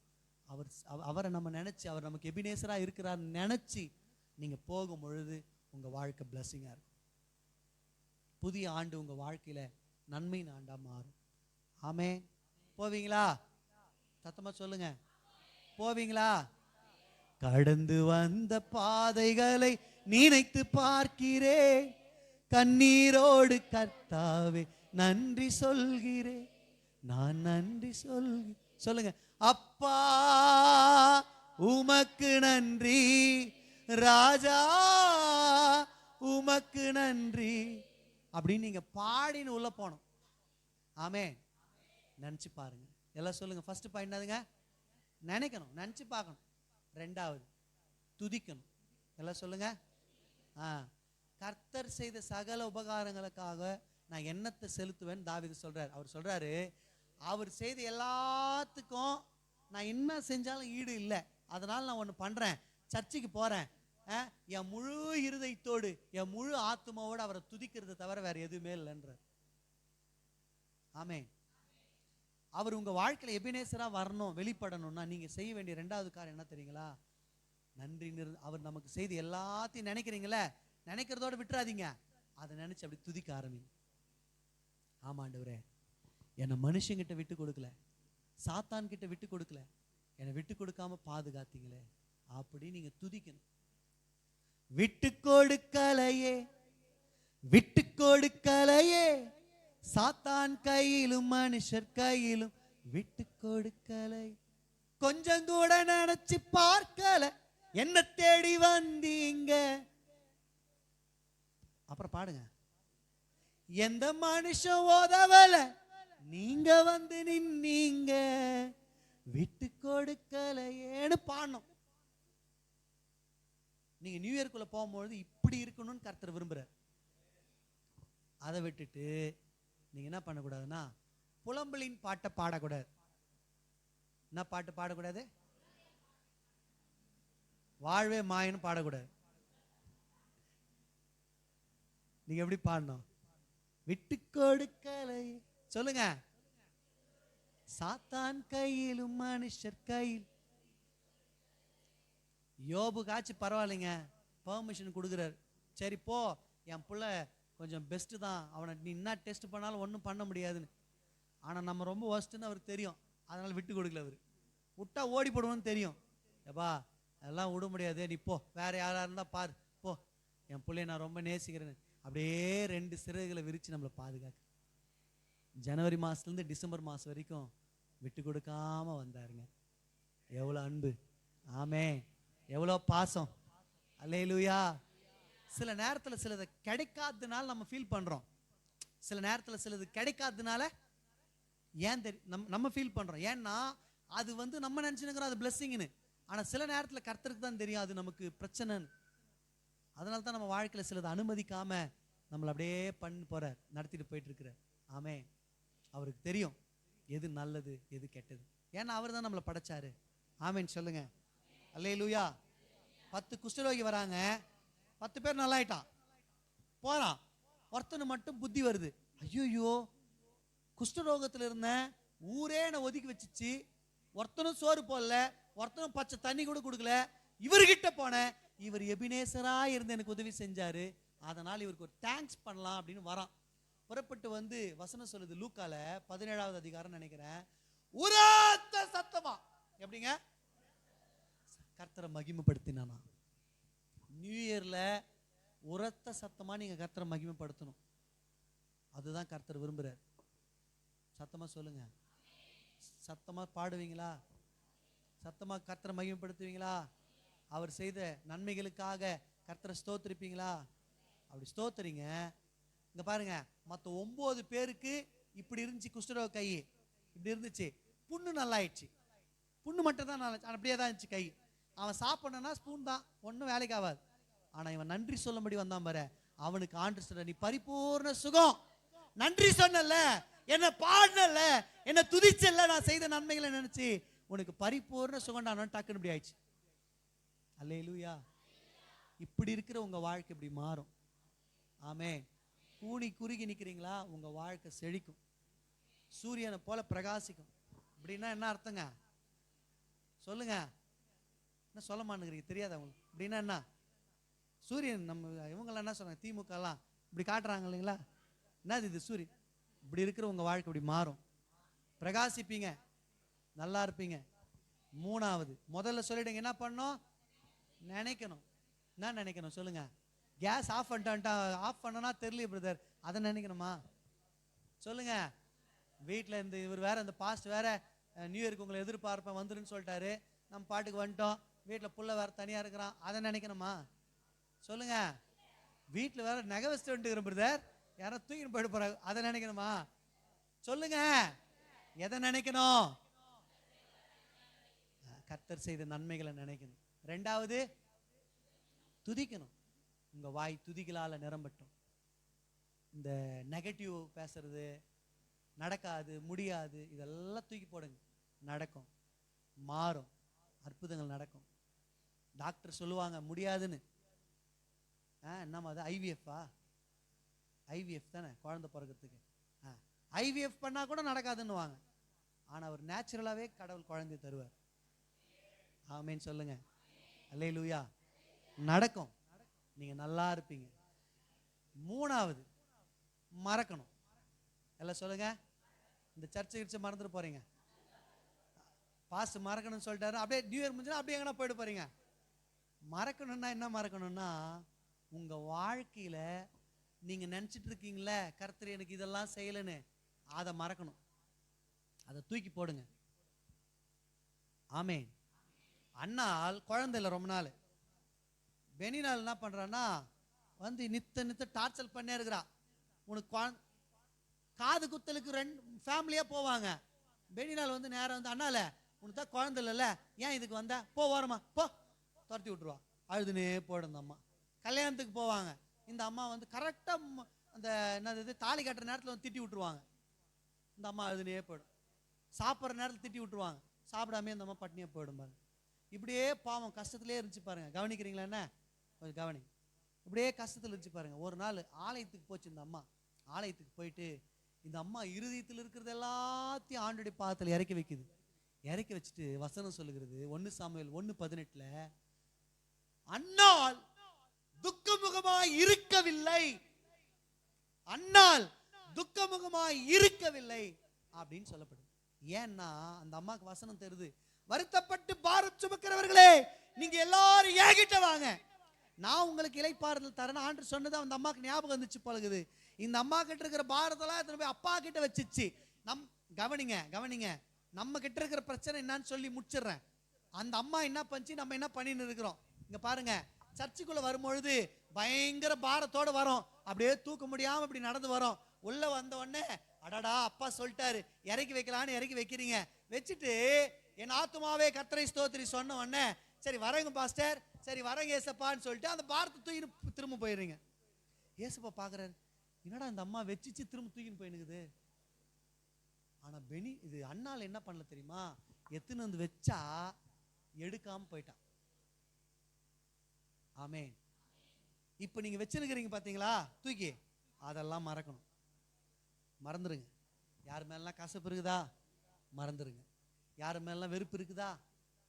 அவரை நம்ம நினைச்சு, அவர் நமக்கு எபினேசரா இருக்கிறார் நினைச்சு நீங்க போகும் பொழுது உங்க வாழ்க்கை பிளஸிங்கா இருக்கும். புதிய ஆண்டு உங்க வாழ்க்கையில நன்மையின் ஆண்டா மாறும். ஆமென். போவீங்களா? சத்தமா சொல்லுங்க, போவீங்களா? கடந்து வந்த பாதைகளை நினைத்து பார்க்கிறேன், கண்ணீரோடு கர்த்தாவே நன்றி சொல்கிறேன், நான் நன்றி சொல்லுங்க. அப்பா உமக்கு நன்றி, ராஜா உமக்கு நன்றி அப்படின்னு நீங்க பாடின்னு உள்ள போனோம். ஆமென். நினைச்சு பாருங்க. எல்லாம் சொல்லுங்க. ஃபர்ஸ்ட் பாயிண்ட் என்னதுங்க? நினைக்கணும், நினைச்சு பார்க்கணும். ரெண்டாவது துதிக்கணும். எல்லாம் சொல்லுங்க. கர்த்தர் செய்த சகல உபகாரங்களுக்காக நான் எண்ணத்தை செலுத்துவேன் தாவீது சொல்றாரு. அவர் சொல்றாரு, அவர் செய்த எல்லாத்துக்கும் நான் என்ன செஞ்சாலும் ஈடு இல்லை, அதனால நான் ஒன்று பண்றேன், சர்ச்சுக்கு போறேன், என் முழு இருதயத்தோடு என் முழு ஆத்மாவோடு அவரை துதிக்கிறது தவிர வேற எதுவுமே இல்லைன்ற. ஆமென். அவர் உங்க வாழ்க்கையில எபினேசரா வரணும், வெளிப்படணும்னா நீங்க செய்ய வேண்டிய ரெண்டாவது காரியம் என்ன தெரியுங்களா? நன்றி. அவர் நமக்கு செய்து எல்லாத்தையும் நினைக்கிறீங்களே, நினைக்கிறதோட விட்டுறாதீங்க, அதை நினைச்சு அப்படி துதிக்க ஆரம்பிங்க. ஆமாண்டவரே, என்னை மனுஷங்கிட்ட விட்டு கொடுக்கல, சாத்தான் கிட்ட விட்டு கொடுக்கல, என்னை விட்டு கொடுக்காம பாதுகாத்தீங்களே, அப்படி நீங்க துதிக்கணும். விட்டு கொடுக்கலையே, விட்டு கொடுக்கலையே, சாத்தான் கையிலும் மனுஷர் கையிலும் விட்டு கொடுக்கலை, கொஞ்சம் கூட நினைச்சு பார்க்கல, என்ன தேடி வந்தீங்க. அப்புறம் பாடுங்க, எந்த மனுஷன் உதவல, நீங்க வந்து நின்னீங்க, விட்டு கொடுக்கலையேன்னு பாடணும். நீங்க நியூ இயர்க்குள்ள போகும்போது இப்படி இருக்கணும்னு கர்த்தர் விரும்புறார். அதை விட்டுட்டு நீங்க என்ன பண்ணக்கூடாதுன்னா, புலம்பலின் பாட்டை பாடக்கூடாது. என்ன பாட்டு பாடக்கூடாது? வாழ்வே மாயன்னு பாடக்கூடாது. நீங்க எப்படி பாடணும்? விட்டு கொடுக்கலை, சொல்லுங்க, சாத்தான் கையிலும் மனுஷர் கையில். யோபு காட்சி பரவாயில்லைங்க, பெர்மிஷன் கொடுக்குறாரு. சரி போ, என் புள்ள கொஞ்சம் பெஸ்ட் தான், அவனை நீ என்ன டெஸ்ட் பண்ணாலும் ஒன்றும் பண்ண முடியாதுன்னு. ஆனால் நம்ம ரொம்ப ஒஸ்ட்டுன்னு அவருக்கு தெரியும், அதனால விட்டு கொடுக்கல. அவர் விட்டா ஓடி போடுவோன்னு தெரியும். எப்பா அதெல்லாம் விட முடியாது, நீ போ, வேற யாரா இருந்தா பாரு, போ, என் பிள்ளைய நான் ரொம்ப நேசிக்கிறேன்னு அப்படியே 2 சிறகுகளை விரிச்சு நம்மளை பாதுகாக்க. ஜனவரி மாசத்துலேருந்து டிசம்பர் மாசம் வரைக்கும் விட்டு கொடுக்காம வந்தாருங்க. எவ்வளோ அன்பு, ஆமே, எவ்வளோ பாசம். அல்லேலூயா. சில நேரத்தில் சிலது கிடைக்காததுனால நம்ம ஃபீல் பண்றோம், சில நேரத்தில் சிலது கிடைக்காததுனால ஏன் தெரியும் நம்ம ஃபீல் பண்றோம். ஏன்னா அது வந்து நம்ம நினைச்சுக்கிறோம் அது பிளெஸிங்னு, ஆனா சில நேரத்தில் கர்த்தருக்கு தான் தெரியும் அது நமக்கு பிரச்சனைன்னு. அதனால தான் நம்ம வாழ்க்கையில சிலது அனுமதிக்காம நம்மளை அப்படியே பண்ணி போறார், நடத்திட்டு போயிட்டு இருக்கிறார். ஆமே, அவருக்கு தெரியும் எது நல்லது எது கெட்டது, ஏன்னா அவர் தான் நம்மளை படைச்சாரு. ஆமேன்னு சொல்லுங்க. அல்லேலூயா. 10 குஷ்டரோகி வராங்க, 10 பேர் நல்லாயிட்டான், போறான், ஒருத்தனு மட்டும் புத்தி வருது. ஐயோ, குஷ்டரோகத்தில் இருந்த ஊரே நான் ஒதுக்கி வச்சிச்சு, ஒருத்தனும் சோறு போடல, ஒருத்தனும் பச்சை தண்ணி கூட கொடுக்கல, இவர்கிட்ட போனேன், இவர் எபினேசரா இருந்து எனக்கு உதவி செஞ்சாரு, அதனால் இவருக்கு ஒரு தேங்க்ஸ் பண்ணலாம் அப்படின்னு வரான். புறப்பட்டு வந்து வசனம் சொல்லுது, லூக்கால 17வது அதிகாரம் நினைக்கிறேன், உரத்த சத்தமா, எப்படிங்க, கர்த்தரை மகிமைப்படுத்தினானா. நியூ இயர்ல உரத்த சத்தமா நீங்க கர்த்தரை மகிமைப்படுத்தணும். அதுதான் கர்த்தர் விரும்புறார். சத்தமா சொல்லுங்க. சத்தமா பாடுவீங்களா? சத்தமா கர்த்தரை மகிமைப்படுத்துவீங்களா? அவர் செய்த நன்மைகளுக்காக கர்த்தரை ஸ்தோத்திரிப்பீங்களா? அப்படி ஸ்தோத்திரிங்க. இங்க பாருங்க, மற்ற 9 பேருக்கு இப்படி இருந்துச்சு, குஷ்டரோக கை இப்படி இருந்துச்சு, புண்ணு நல்லாயிடுச்சு. புண்ணு மட்டும் தான் நல்லா, அப்படியே தான் இருந்துச்சு கை. அவன் சாப்பிடணும்னா ஸ்பூன் தான், ஒன்றும் வேலைக்கு ஆகாது. ஆனா இவன் நன்றி சொல்லும்படி வந்தான் பாரு, அவனுக்கு ஆண்டு சொல்ற, நீ பரிபூர்ண சுகம். நன்றி சொன்னல, என்ன பாடல, என்ன துதிச்சல்ல, நான் செய்த நன்மைகளை நினைச்சு உனக்கு பரிபூர்ண சுகண்டான டக்குன்னு இப்படி ஆயிடுச்சு. அல்லேலூயா. இப்படி இருக்கிற உங்க வாழ்க்கை இப்படி மாறும். ஆமென். கூனி குறுகி நிக்கிறீங்களா? உங்க வாழ்க்கை செழிக்கும், சூரியனை போல பிரகாசிக்கும். அப்படின்னா என்ன அர்த்தங்க? சொல்லுங்க. என்ன சொல்ல மாட்டேங்கிறீங்க? தெரியாத உங்களுக்கு? அப்படின்னா என்ன? சூரியன் நம்ம இவங்கெல்லாம் என்ன சொன்னாங்க, திமுக எல்லாம் இப்படி காட்டுறாங்க இல்லைங்களா? என்னது இது சூரியன்? இப்படி இருக்கிற உங்க வாழ்க்கை இப்படி மாறும், பிரகாசிப்பீங்க, நல்லா இருப்பீங்க. 3வது, முதல்ல சொல்லிடுங்க, என்ன பண்ணணும்? நினைக்கணும். என்ன நினைக்கணும் சொல்லுங்க? கேஸ் ஆஃப் பண்ணிட்டா, ஆஃப் பண்ணனா தெரியல பிரதர், அதை நினைக்கணுமா? சொல்லுங்க. வீட்டில் இந்த இவர் வேற, இந்த பாஸ்ட் வேற, நியூ இயருக்கு உங்களை எதிர்பார்ப்பேன் வந்துருன்னு சொல்லிட்டாரு, நம்ம பாட்டுக்கு வந்துட்டோம். வீட்டில் புள்ள வேற தனியா இருக்கிறான், அதை நினைக்கணுமா? சொல்லுங்க. வீட்டில் வேற நகை வச்சுட்டு வந்துட்டு பிரதர், யாரோ தூக்கின்னு போயிட்டு போறாங்க, அதை நினைக்கணுமா? சொல்லுங்க. எதை நினைக்கணும்? கர்த்தர் செய்த நன்மைகளை நினைக்கணும். 2வது, துதிக்கணும். உங்க வாய் துதிகளால நிரம்பட்டும். இந்த நெகட்டிவ் பேசுறது, நடக்காது, முடியாது, இதெல்லாம் தூக்கி போடுங்க. நடக்கும், மாறும், அற்புதங்கள் நடக்கும். டாக்டர் சொல்லுவாங்க முடியாதுன்னு, என்னமா அது ஐவிஎஃப்பா? ஐவிஎஃப் தானே குழந்தை பிறக்கிறதுக்கு. ஐவிஎஃப் பண்ணா கூட நடக்காதுன்னு வாங்க. ஆனா அவர் நேச்சுரலாவே கடவுள் குழந்தை தருவார். ஆமென் சொல்லுங்க. அல்லேலூயா. நடக்கும், நீங்க நல்லா இருப்பீங்க. 3வது, மறக்கணும். எல்லாம் சொல்லுங்க. இந்த சர்ச்சை மறந்துட்டு போறீங்க, பாஸ்ட் மறக்கணும்னு சொல்லிட்டாரு, அப்படியே நியூ இயர் முடிஞ்சா அப்படியே எங்கன்னா போயிட்டு போறீங்க. மறக்கணும்னா என்ன மறக்கணும்னா, உங்க வாழ்க்கையில நீங்க நினைச்சிட்டு இருக்கீங்களே கர்த்தர் எனக்கு இதெல்லாம் செய்யலன்னு, அதை மறக்கணும். அதை தூக்கி போடுங்க. ஆமென். அண்ணால் குழந்தை இல்லை ரொம்ப நாள். பெனினால் என்ன பண்றான்னா, வந்து நித்த டார்ச்சல் பண்ணே இருக்கிறா. உனக்கு காது குத்தலுக்கு 2 ஃபேமிலியா போவாங்க. பெனினால் வந்து நேரம் வந்து, அண்ணால உனக்கு தான் குழந்தை இல்லைல்ல, ஏன் இதுக்கு வந்த, போ ஓரமா போ, துரத்தி விட்டுருவா. அழுதுனே போயிடும் இந்த அம்மா. கல்யாணத்துக்கு போவாங்க, இந்த அம்மா வந்து கரெக்டா அந்த என்னது தாலி கட்டுற நேரத்தில் வந்து திட்டி விட்டுருவாங்க. இந்த அம்மா அழுதுனே போயிடும். சாப்பிட்ற நேரத்தில் திட்டி விட்டுருவாங்க, சாப்பிடாமே இந்த அம்மா பட்னியாக போயிடும் பாருங்க. இப்படியே பாவம் கஷ்டத்திலே இருந்துச்சு பாருங்க. கவனிக்கிறீங்களா? என்ன கொஞ்சம் கவனி. இப்படியே கஷ்டத்தில் இருந்துச்சு பாருங்க. ஒரு நாள் ஆலயத்துக்கு போச்சு இந்த அம்மா. ஆலயத்துக்கு போயிட்டு இந்த அம்மா இருதயத்தில் இருக்கிறது எல்லாத்தையும் ஆண்டுடைய பாதத்தில் இறக்கி வைக்குது. இறக்கி வச்சுட்டு வசனம் சொல்லுகிறது, 1 சாமுவேல் 1:18, அன்னாள் துக்கமுகமாய் இருக்கவில்லை, அன்னாள் துக்கமுகமாய் இருக்கவில்லை அப்படின்னு சொல்லப்படுது. ஏன்னா அந்த அம்மாக்கு வசனம் தெரியுது, வருத்தப்பட்டு பாரம் சுமக்கிறவர்களே நீங்க எல்லாரும் என்கிட்ட வாங்க, நான் உங்களுக்கு இளைப்பாறுதல் தரேன். ஆண்டு சொன்னது அந்த அம்மாக்கு ஞாபகம் வந்துச்சு பழகுது. இந்த அம்மா கிட்ட இருக்கிற பாரதெல்லாம் எத்தனை போய் அப்பா கிட்ட வச்சிச்சு. கவனிங்க, நம்ம கிட்ட இருக்கிற பிரச்சனை என்னன்னு சொல்லி முடிச்சிடுறேன். அந்த அம்மா என்ன பண்ணிச்சு, நம்ம என்ன பண்ணின்னு இருக்கிறோம். இங்க பாருங்க, சர்ச்சுக்குள்ள வரும்பொழுது பயங்கர பாரத்தோட வரோம், அப்படியே தூக்க முடியாம இப்படி நடந்து வரோம். உள்ள வந்த உடனே அடடா அப்பா சொல்லிட்டாரு இறக்கி வைக்கலான்னு இறக்கி வைக்கிறீங்க. வச்சுட்டு என் ஆத்துமாவே கர்த்தரை ஸ்தோத்திரி சொன்ன உடனே, சரி வரேங்க பாஸ்டர், சரி வரேங்க ஏசப்பான்னு சொல்லிட்டு அந்த பாரத்தை தூக்கின்னு திரும்ப போயிடுறீங்க. ஏசப்பா பாக்குறாரு, என்னடா இந்த அம்மா வச்சிச்சு திரும்ப தூக்கின்னு போயினுக்குது. ஆனா இது அண்ணால என்ன பண்ணல தெரியுமா, எத்துன்னு வந்து வச்சா எடுக்காம போயிட்டான். ஆமென். இப்ப நீங்க வச்சிருக்கிறீங்க பாத்தீங்களா தூக்கி, அதெல்லாம் மறக்கணும். மறந்துருங்க. யார் மேலாம் கசப்பு இருக்குதா மறந்துருங்க. யார் மேலாம் வெறுப்பு இருக்குதா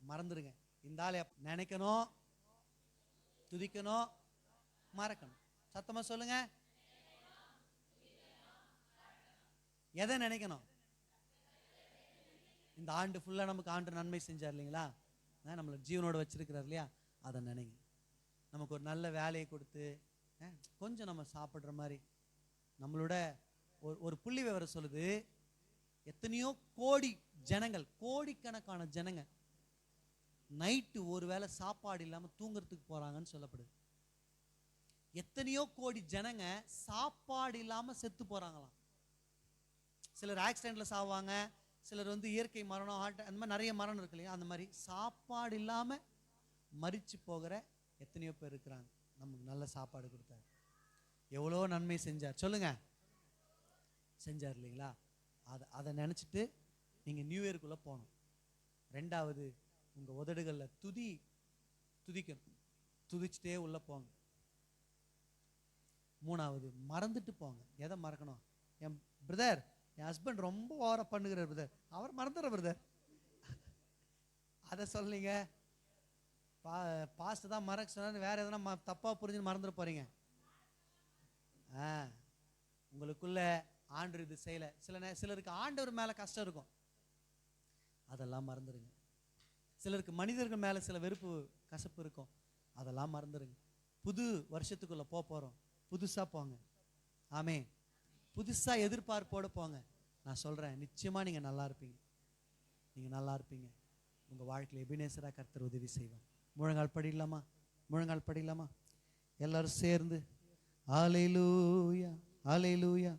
மறந்துருங்க. இந்த ஆளை நினைக்கணும், துதிக்கணும், மறக்கணும். சத்தமா சொல்லுங்க. எதை நினைக்கணும்? இந்த ஆண்டு ஃபுல்லா நமக்கு ஆண்டு நன்மை செஞ்சார் இல்லைங்களா, நம்மளை ஜீவனோட வச்சிருக்கிறார் இல்லையா, அதை நினைங்க. நமக்கு ஒரு நல்ல வேலையை கொடுத்து கொஞ்சம் நம்ம சாப்பிட்ற மாதிரி. நம்மளோட ஒரு புள்ளி விவரம் சொல்லுது, எத்தனையோ கோடி ஜனங்கள், கோடிக்கணக்கான ஜனங்க நைட்டு ஒரு வேளை சாப்பாடு இல்லாம தூங்குறதுக்கு போறாங்கன்னு சொல்லப்படுது. எத்தனையோ கோடி ஜனங்க சாப்பாடு இல்லாம செத்து போறாங்களாம். சிலர் ஆக்சிடென்ட்ல சாவாங்க, சிலர் இயற்கை மரணம், அந்த மாதிரி நிறைய மரணம் இருக்கு இல்லையா, அந்த மாதிரி சாப்பாடு இல்லாம மரிச்சு போகிற எத்தனையோ பேர் இருக்கிறாங்க. நமக்கு நல்ல சாப்பாடு கொடுத்தார், எவ்வளோ நன்மை செஞ்சார் சொல்லுங்க. செஞ்சார் இல்லைங்களா? அதை நினைச்சிட்டு நீங்க நியூ இயருக்குள்ள போகணும். ரெண்டாவது, உங்க உதடுகள்ல துதிக்கணும், துதிச்சுட்டே உள்ள போங்க. மூணாவது, மறந்துட்டு போங்க. எதை மறக்கணும்? என் பிரதர், என் ஹஸ்பண்ட் ரொம்ப ஓவரா பண்ணுகிறார் பிரதர், அவர் மறந்துடுற பிரதர், அதை சொல்லீங்க. பாஸ்ட் தான் மறக்க சொன்னா வேற எதனா தப்பா புரிஞ்சு மறந்துட போறீங்க. உங்களுக்குள்ள ஆண்டு இது செய்யல. சிலருக்கு ஆண்டவர் மேல கஷ்டம் இருக்கும், அதெல்லாம் மறந்துடுங்க. சிலருக்கு மனிதர்கள் மேல சில வெறுப்பு கசப்பு இருக்கும், அதெல்லாம் மறந்துடுங்க. புது வருஷத்துக்குள்ள போறோம், புதுசா போங்க. ஆமே, புதுசா எதிர்பார்ப்போட போங்க. நான் சொல்றேன், நிச்சயமா நீங்க நல்லா இருப்பீங்க. நீங்க நல்லா இருப்பீங்க. உங்க வாழ்க்கையில எபினேசரா கர்த்தர் உதவி செய்வார். முழங்கால் படிக்கலாமா? முழங்கால் படிக்கலாமா? எல்லாரும் சேர்ந்து. அல்லேலூயா, அல்லேலூயா.